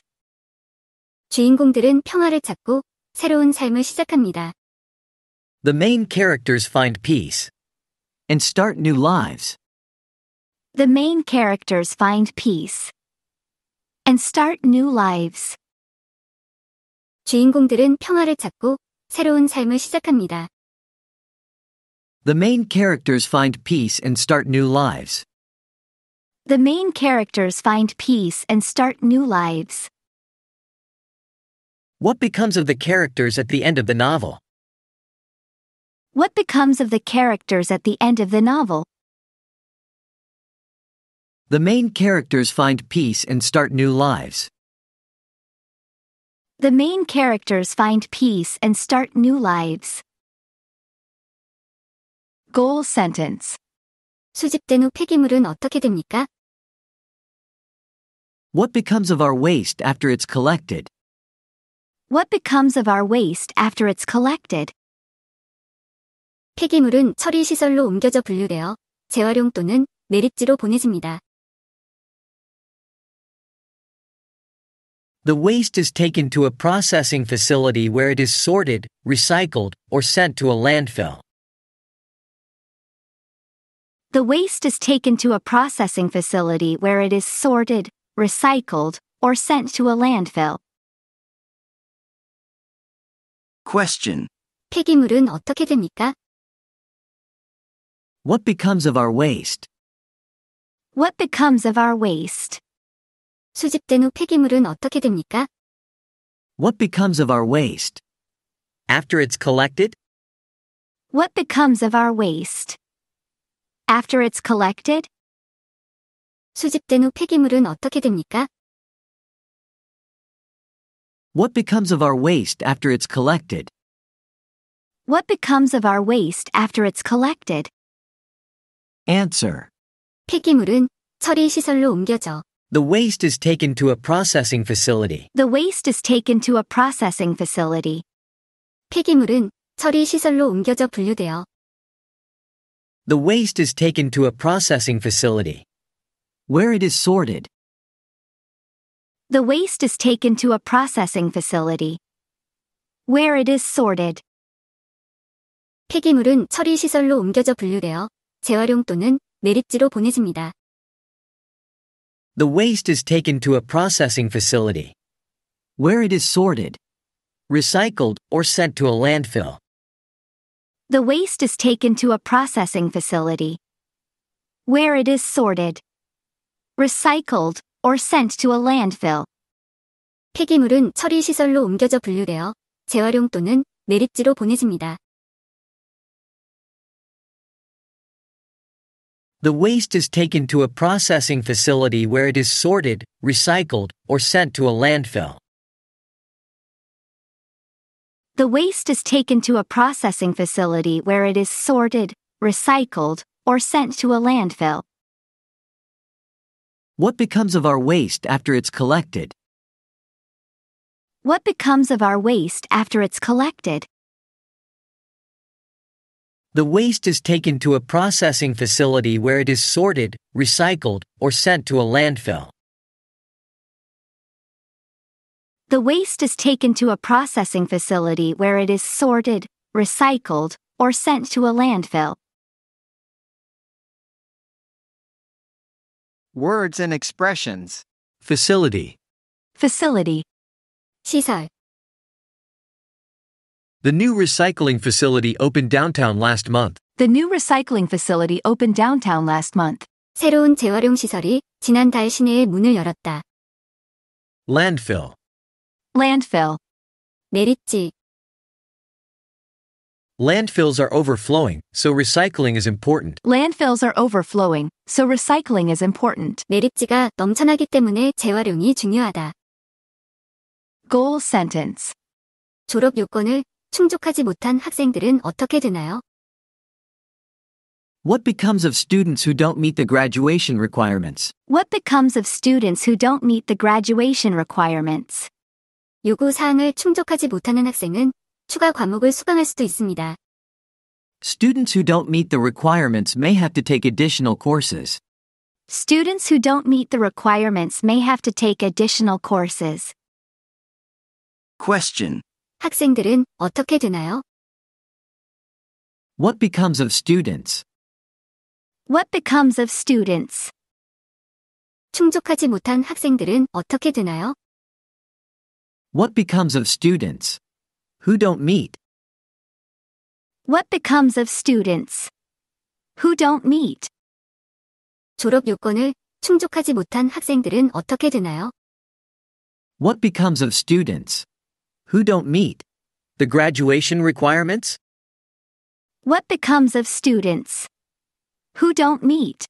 주인공들은 평화를 찾고 새로운 삶을 시작합니다. The main characters find peace. And start new lives. The main characters find peace. And start new lives. 주인공들은 평화를 찾고 새로운 삶을 시작합니다. The main characters find peace and start new lives. The main characters find peace and start new lives. What becomes of the characters at the end of the novel? What becomes of the characters at the end of the novel? The main characters find peace and start new lives. The main characters find peace and start new lives. Goal sentence. 수집된 후 폐기물은 어떻게 됩니까? What becomes of our waste after it's collected? What becomes of our waste after it's collected? 폐기물은 처리시설로 옮겨져 분류되어 재활용 또는 매립지로 보내집니다. The waste is taken to a processing facility where it is sorted, recycled, or sent to a landfill. The waste is taken to a processing facility where it is sorted, recycled, or sent to a landfill. Question. 폐기물은 어떻게 됩니까? What becomes of our waste? What becomes of our waste? 수집된 후 폐기물은 어떻게 됩니까? What becomes of our waste? After it's collected? What becomes of our waste? After it's collected? 수집된 후 폐기물은 어떻게 됩니까? What becomes of our waste after it's collected? What becomes of our waste after it's collected? Answer. 폐기물은 처리 시설로 옮겨져. The waste is taken to a processing facility. The waste is taken to a processing facility. 폐기물은 처리 시설로 옮겨져 분류되어. The waste is taken to a processing facility. Where it is sorted. The waste is taken to a processing facility. Where it is sorted. 폐기물은 처리 시설로 옮겨져 분류되어 재활용 또는 매립지로 보내집니다. The waste is taken to a processing facility. Where it is sorted. Recycled or sent to a landfill. The waste is taken to a processing facility. Where it is sorted. Recycled or sent to a landfill. 폐기물은 처리 시설로 옮겨져 분류되어 재활용 또는 매립지로 보내집니다. The waste is taken to a processing facility where it is sorted, recycled, or sent to a landfill. The waste is taken to a processing facility where it is sorted, recycled, or sent to a landfill. What becomes of our waste after it's collected? What becomes of our waste after it's collected? The waste is taken to a processing facility where it is sorted, recycled, or sent to a landfill. The waste is taken to a processing facility where it is sorted, recycled, or sent to a landfill. Words and expressions. Facility. Facility. 시설. The new recycling facility opened downtown last month. The new recycling facility opened downtown last month. 새로운 재활용 시설이 지난달 시내에 문을 열었다. Landfill. Landfill. 매립지. Landfills are overflowing, so recycling is important. Landfills are overflowing, so recycling is important. 매립지가 넘쳐나기 때문에 재활용이 중요하다. Goal sentence. 졸업 요건을 충족하지 못한 학생들은 어떻게 되나요? What becomes of students who don't meet the graduation requirements? What becomes of students who don't meet the graduation requirements? 요구 사항을 충족하지 못하는 학생은 추가 과목을 수강할 수도 있습니다. Students who don't meet the requirements may have to take additional courses. Students who don't meet the requirements may have to take additional courses. Question. 학생들은 어떻게 되나요? What becomes of students? What becomes of students? 충족하지 못한 학생들은 어떻게 되나요? What becomes of students? Who don't meet? What becomes of students? Who don't meet? 졸업 요건을 충족하지 못한 학생들은 어떻게 되나요? What becomes of students? Who don't meet? The graduation requirements? What becomes of students? Who don't meet?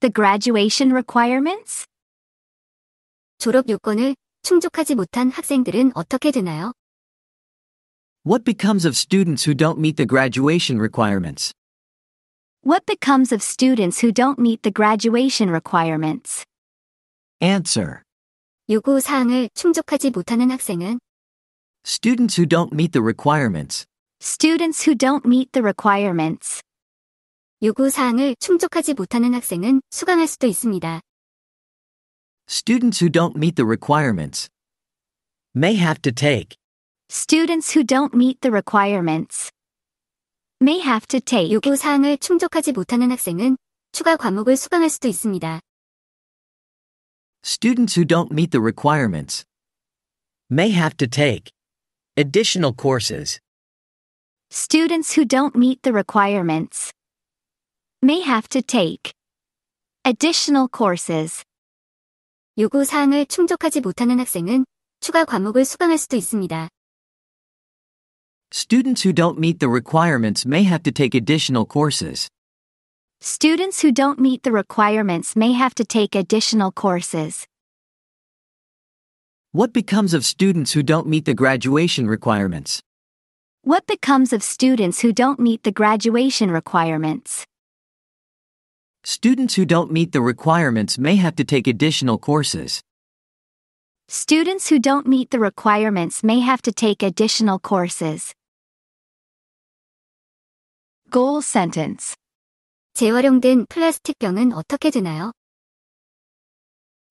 The graduation requirements? 졸업 요건을 충족하지 못한 학생들은 어떻게 되나요? What becomes of students who don't meet the graduation requirements? What becomes of students who don't meet the graduation requirements? Answer. 요구 사항을 충족하지 못하는 학생은 Students who don't meet the requirements. Students who don't meet the requirements. 요구 사항을 충족하지 못하는 학생은 수강할 수도 있습니다. Students who don't meet the requirements May have to take. Students who don't meet the requirements may have to take. 요구 사항을 충족하지 못하는 학생은 추가 과목을 수강할 수도 있습니다. Students who don't meet the requirements may have to take additional courses. Students who don't meet the requirements may have to take additional courses. 요구 사항을 충족하지 못하는 학생은 추가 과목을 수강할 수도 있습니다. Students who don't meet the requirements may have to take additional courses. Students who don't meet the requirements may have to take additional courses. What becomes of students who don't meet the graduation requirements? What becomes of students who don't meet the graduation requirements? Students who don't meet the requirements may have to take additional courses. Students who don't meet the requirements may have to take additional courses. Goal sentence. 재활용된 플라스틱 병은 어떻게 되나요?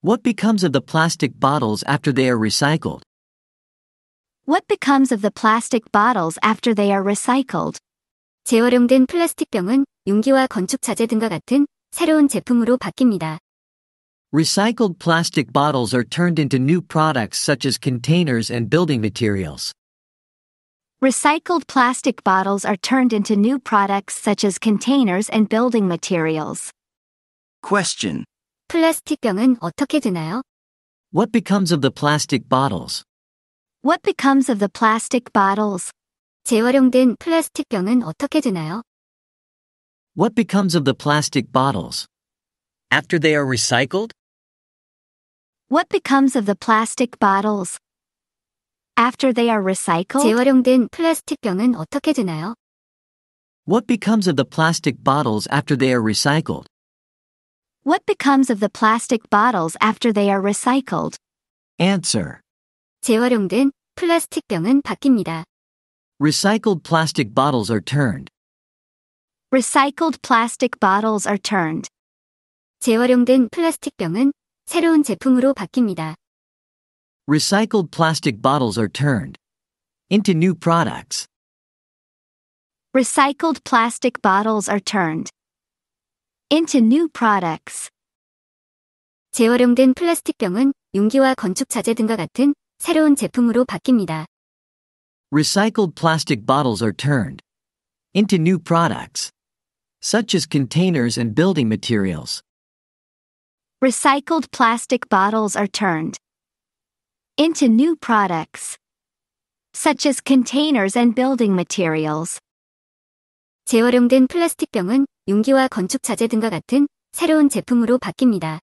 What becomes of the plastic bottles after they are recycled? What becomes of the plastic bottles after they are recycled? 재활용된 플라스틱 병은 용기와 건축 자재 등과 같은 새로운 제품으로 바뀝니다. Recycled plastic bottles are turned into new products such as containers and building materials. Recycled plastic bottles are turned into new products such as containers and building materials. Question. 플라스틱 병은 어떻게 되나요? What becomes of the plastic bottles? What becomes of the plastic bottles? 재활용된 플라스틱 병은 어떻게 되나요? What becomes of the plastic bottles? After they are recycled? What becomes of the plastic bottles? After they are recycled? 재활용된 플라스틱 병은 어떻게 되나요? What becomes of the plastic bottles after they are recycled? What becomes of the plastic bottles after they are recycled? Answer. 재활용된 플라스틱 병은 바뀝니다. Recycled plastic bottles are turned. Recycled plastic bottles are turned. 재활용된 플라스틱 병은 새로운 제품으로 바뀝니다. Recycled plastic bottles are turned into new products. Recycled plastic bottles are turned into new products. 재활용된 플라스틱 병은 용기와 건축 자재 등과 같은 새로운 제품으로 바뀝니다. Recycled plastic bottles are turned into new products, such as containers and building materials. Recycled plastic bottles are turned into new products, such as containers and building materials. 재활용된 플라스틱 병은 용기와 건축 자재 등과 같은 새로운 제품으로 바뀝니다.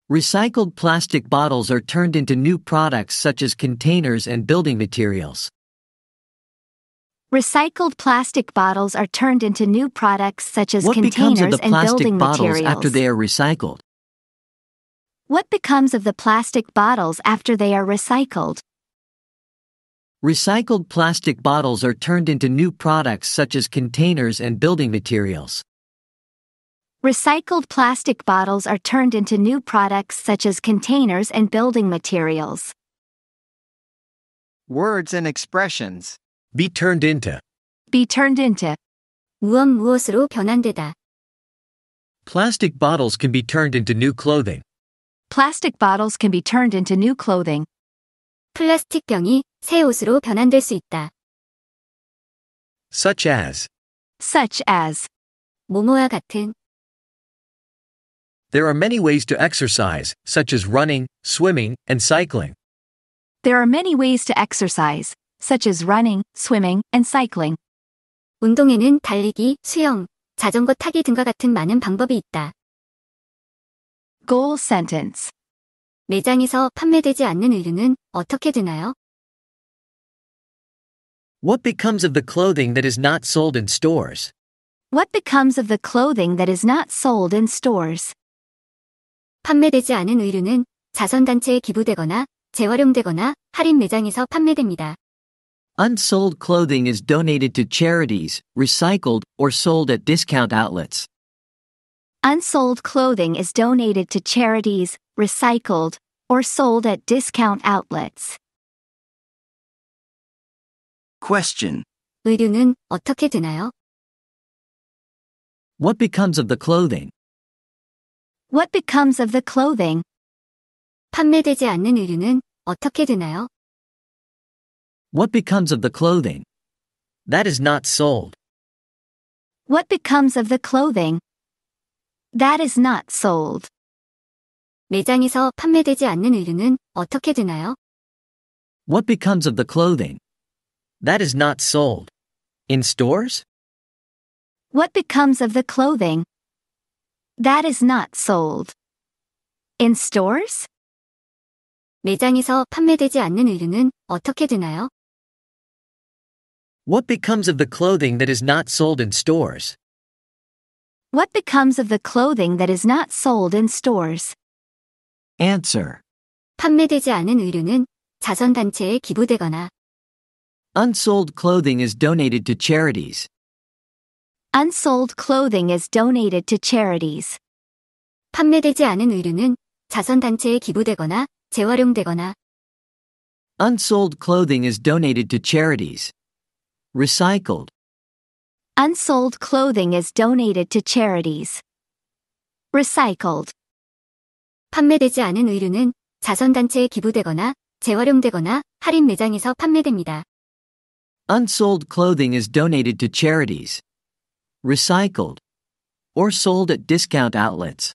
Recycled plastic bottles are turned into new products such as containers and building materials. Recycled plastic bottles are turned into new products such as What becomes of containers the and plastic building bottles materials. after they are recycled? What becomes of the plastic bottles after they are recycled? Recycled plastic bottles are turned into new products such as containers and building materials. Recycled plastic bottles are turned into new products such as containers and building materials. Words and expressions. Be turned into. Be turned into. 무엇으로 변환되다. Plastic bottles can be turned into new clothing. Plastic bottles can be turned into new clothing. 플라스틱 병이 새 옷으로 변환될 수 있다. Such as. Such as. 뭐뭐와 같은. There are many ways to exercise, such as running, swimming, and cycling. There are many ways to exercise, such as running, swimming, and cycling. 운동에는 달리기, 수영, 자전거 타기 등과 같은 많은 방법이 있다. Goal sentence. 매장에서 판매되지 않는 의류는 어떻게 되나요? What becomes of the clothing that is not sold in stores? What becomes of the clothing that is not sold in stores? 판매되지 않은 의류는 자선단체에 기부되거나 재활용되거나 할인 매장에서 판매됩니다. Unsold clothing is donated to charities, recycled, or sold at discount outlets. Unsold clothing is donated to charities, recycled, or sold at discount outlets. Question. 의류는 어떻게 되나요? What becomes of the clothing? What becomes of the clothing? 판매되지 않는 의류는 어떻게 되나요? What becomes of the clothing? That is not sold. What becomes of the clothing? That is not sold. 매장에서 판매되지 않는 의류는 어떻게 되나요? What becomes of the clothing? That is not sold. In stores? What becomes of the clothing? That is not sold. In stores? 매장에서 판매되지 않는 의류는 어떻게 되나요? What becomes of the clothing that is not sold in stores? What becomes of the clothing that is not sold in stores? Answer. 판매되지 않은 의류는 자선단체에 기부되거나 Unsold clothing is donated to charities. Unsold clothing is donated to charities. 판매되지 않은 의류는 자선단체에 기부되거나 재활용되거나 Unsold clothing is donated to charities. Recycled. Unsold clothing is donated to charities. Recycled. 판매되지 않은 의류는 자선단체에 기부되거나 재활용되거나 할인 매장에서 판매됩니다. Unsold clothing is donated to charities. Recycled. Or sold at discount outlets.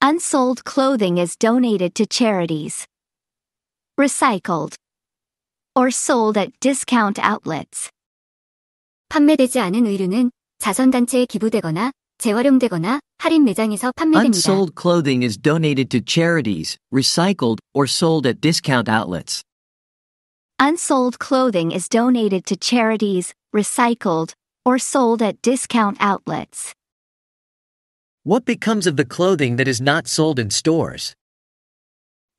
Unsold clothing is donated to charities. Recycled. Or sold at discount outlets. 판매되지 않은 의류는 자선단체에 기부되거나 재활용되거나 할인 매장에서 판매됩니다. Unsold clothing is donated to charities, recycled, or sold at discount outlets. Unsold clothing is donated to charities, recycled, or sold at discount outlets. What becomes of the clothing that is not sold in stores?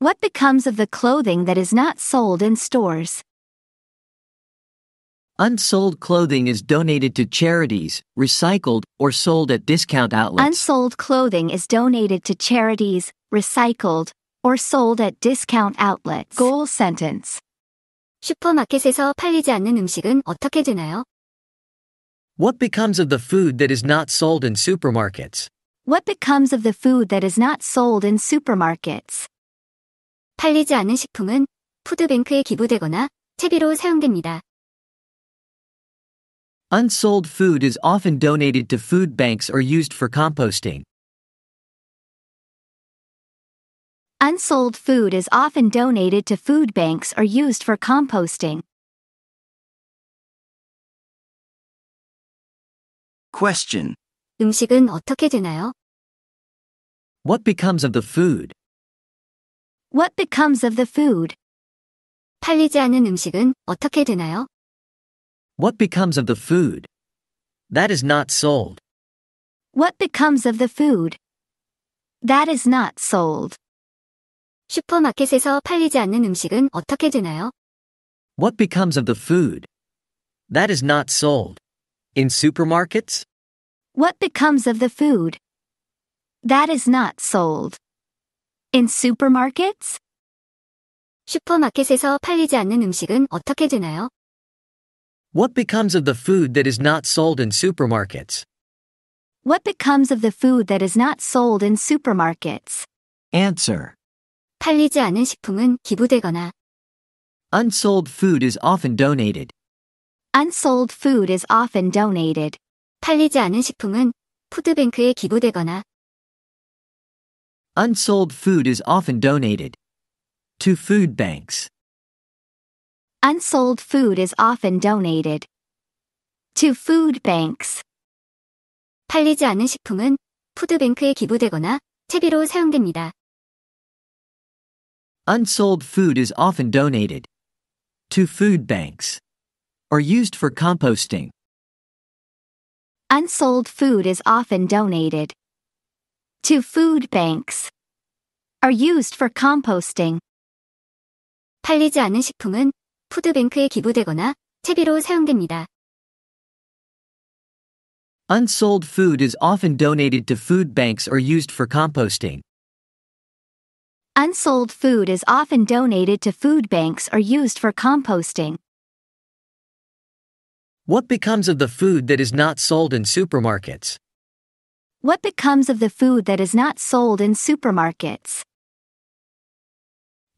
What becomes of the clothing that is not sold in stores? Unsold clothing is donated to charities, recycled, or sold at discount outlets. Unsold clothing is donated to charities, recycled, or sold at discount outlets. Goal sentence. 슈퍼마켓에서 팔리지 않는 음식은 어떻게 되나요? What becomes of the food that is not sold in supermarkets? What becomes of the food that is not sold in supermarkets? 팔리지 않은 식품은 푸드뱅크에 기부되거나 채비로 사용됩니다. Unsold food is often donated to food banks or used for composting. Unsold food is often donated to food banks or used for composting. Question. 음식은 어떻게 되나요? What becomes of the food? What becomes of the food? 팔리지 않은 음식은 어떻게 되나요? What becomes of the food? That is not sold. What becomes of the food? That is not sold. 슈퍼마켓에서 팔리지 않는 음식은 어떻게 되나요? What becomes of the food? That is not sold. In supermarkets? What becomes of the food? That is not sold. In supermarkets? 슈퍼마켓에서 팔리지 않는 음식은 어떻게 되나요? What becomes of the food that is not sold in supermarkets? What becomes of the food that is not sold in supermarkets? Answer. 팔리지 않은 식품은 기부되거나 Unsold food is often donated. Unsold food is often donated. 팔리지 않은 식품은 푸드뱅크에 기부되거나 Unsold food is often donated to food banks. Unsold food is often donated to food banks. 팔리지 않은 식품은 푸드뱅크에 기부되거나 채비로 사용됩니다. Unsold food is often donated to food banks or used for composting. Unsold food is often donated to food banks or used for composting. 팔리지 않은 식품은 푸드뱅크에 기부되거나 채비로 사용됩니다. Unsold food is often donated to food banks or used for composting. Unsold food is often donated to food banks or used for composting. What becomes of the food that is not sold in supermarkets? What becomes of the food that is not sold in supermarkets?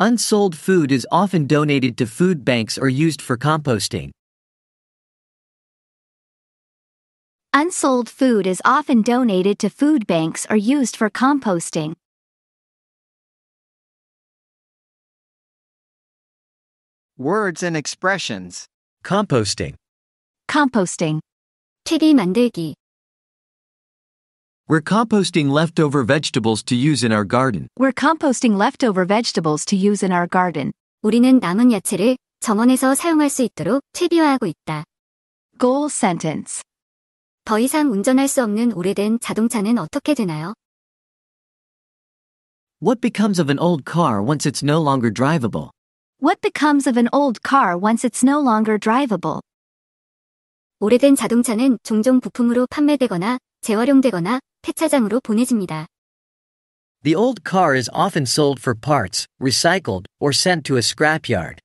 Unsold food is often donated to food banks or used for composting. Unsold food is often donated to food banks or used for composting. Words and expressions. Composting. Composting. 퇴비 만들기. We're composting leftover vegetables to use in our garden. We're composting leftover vegetables to use in our garden. 우리는 남은 야채를 정원에서 사용할 수 있도록 퇴비화하고 있다. Goal sentence. 더 이상 운전할 수 없는 오래된 자동차는 어떻게 되나요? What becomes of an old car once it's no longer drivable? What becomes of an old car once it's no longer drivable? 오래된 자동차는 종종 부품으로 판매되거나 재활용되거나 폐차장으로 보내집니다. The old car is often sold for parts, recycled, or sent to a scrapyard.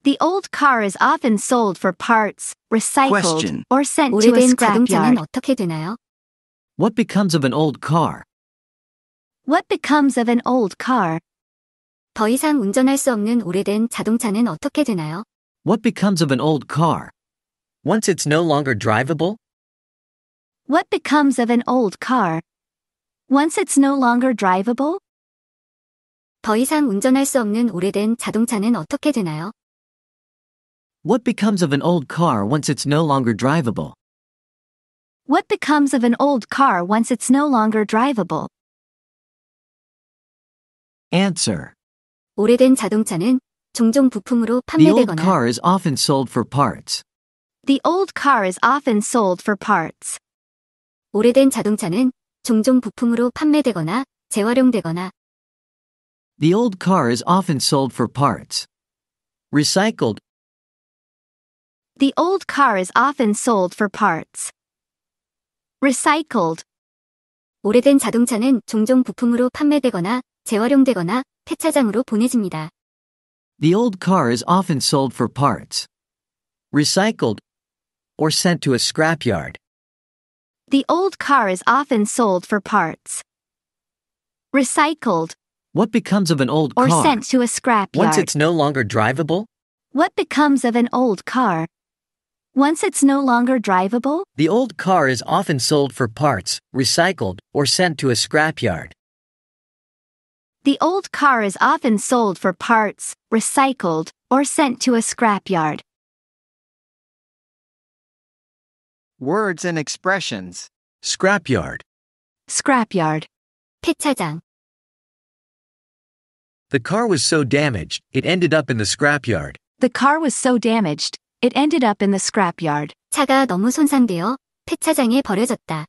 The old car is often sold for parts, recycled, Question. or sent to a 오래된 자동차는 scrapyard. 어떻게 되나요? What becomes of an old car? What becomes of an old car? 더 이상 운전할 수 없는 오래된 자동차는 어떻게 되나요? What becomes of an old car? Once it's no longer drivable? What becomes of an old car? Once it's no longer drivable? 더 이상 운전할 수 없는 오래된 자동차는 어떻게 되나요? What becomes of an old car once it's no longer drivable? What becomes of an old car once it's no longer drivable? Answer. 오래된 자동차는 종종 부품으로 The old 판매되거나 car is often sold for parts. The old car is often sold for parts. 오래된 자동차는 종종 부품으로 판매되거나 재활용되거나 The old car is often sold for parts. Recycled. The old car is often sold for parts. Recycled. 오래된 자동차는 종종 부품으로 판매되거나 재활용되거나 폐차장으로 보내집니다. The old car is often sold for parts. Recycled. Or sent to a scrapyard. The old car is often sold for parts. Recycled. What becomes of an old Or car? sent to a scrapyard. Once it's no longer drivable? What becomes of an old car? Once it's no longer drivable? The old car is often sold for parts, recycled, or sent to a scrapyard. The old car is often sold for parts, recycled, or sent to a scrapyard. Words and expressions. Scrapyard. Scrapyard. 폐차장. The car was so damaged, it ended up in the scrapyard. The car was so damaged, it ended up in the scrapyard. 차가 너무 손상되어 폐차장에 버려졌다.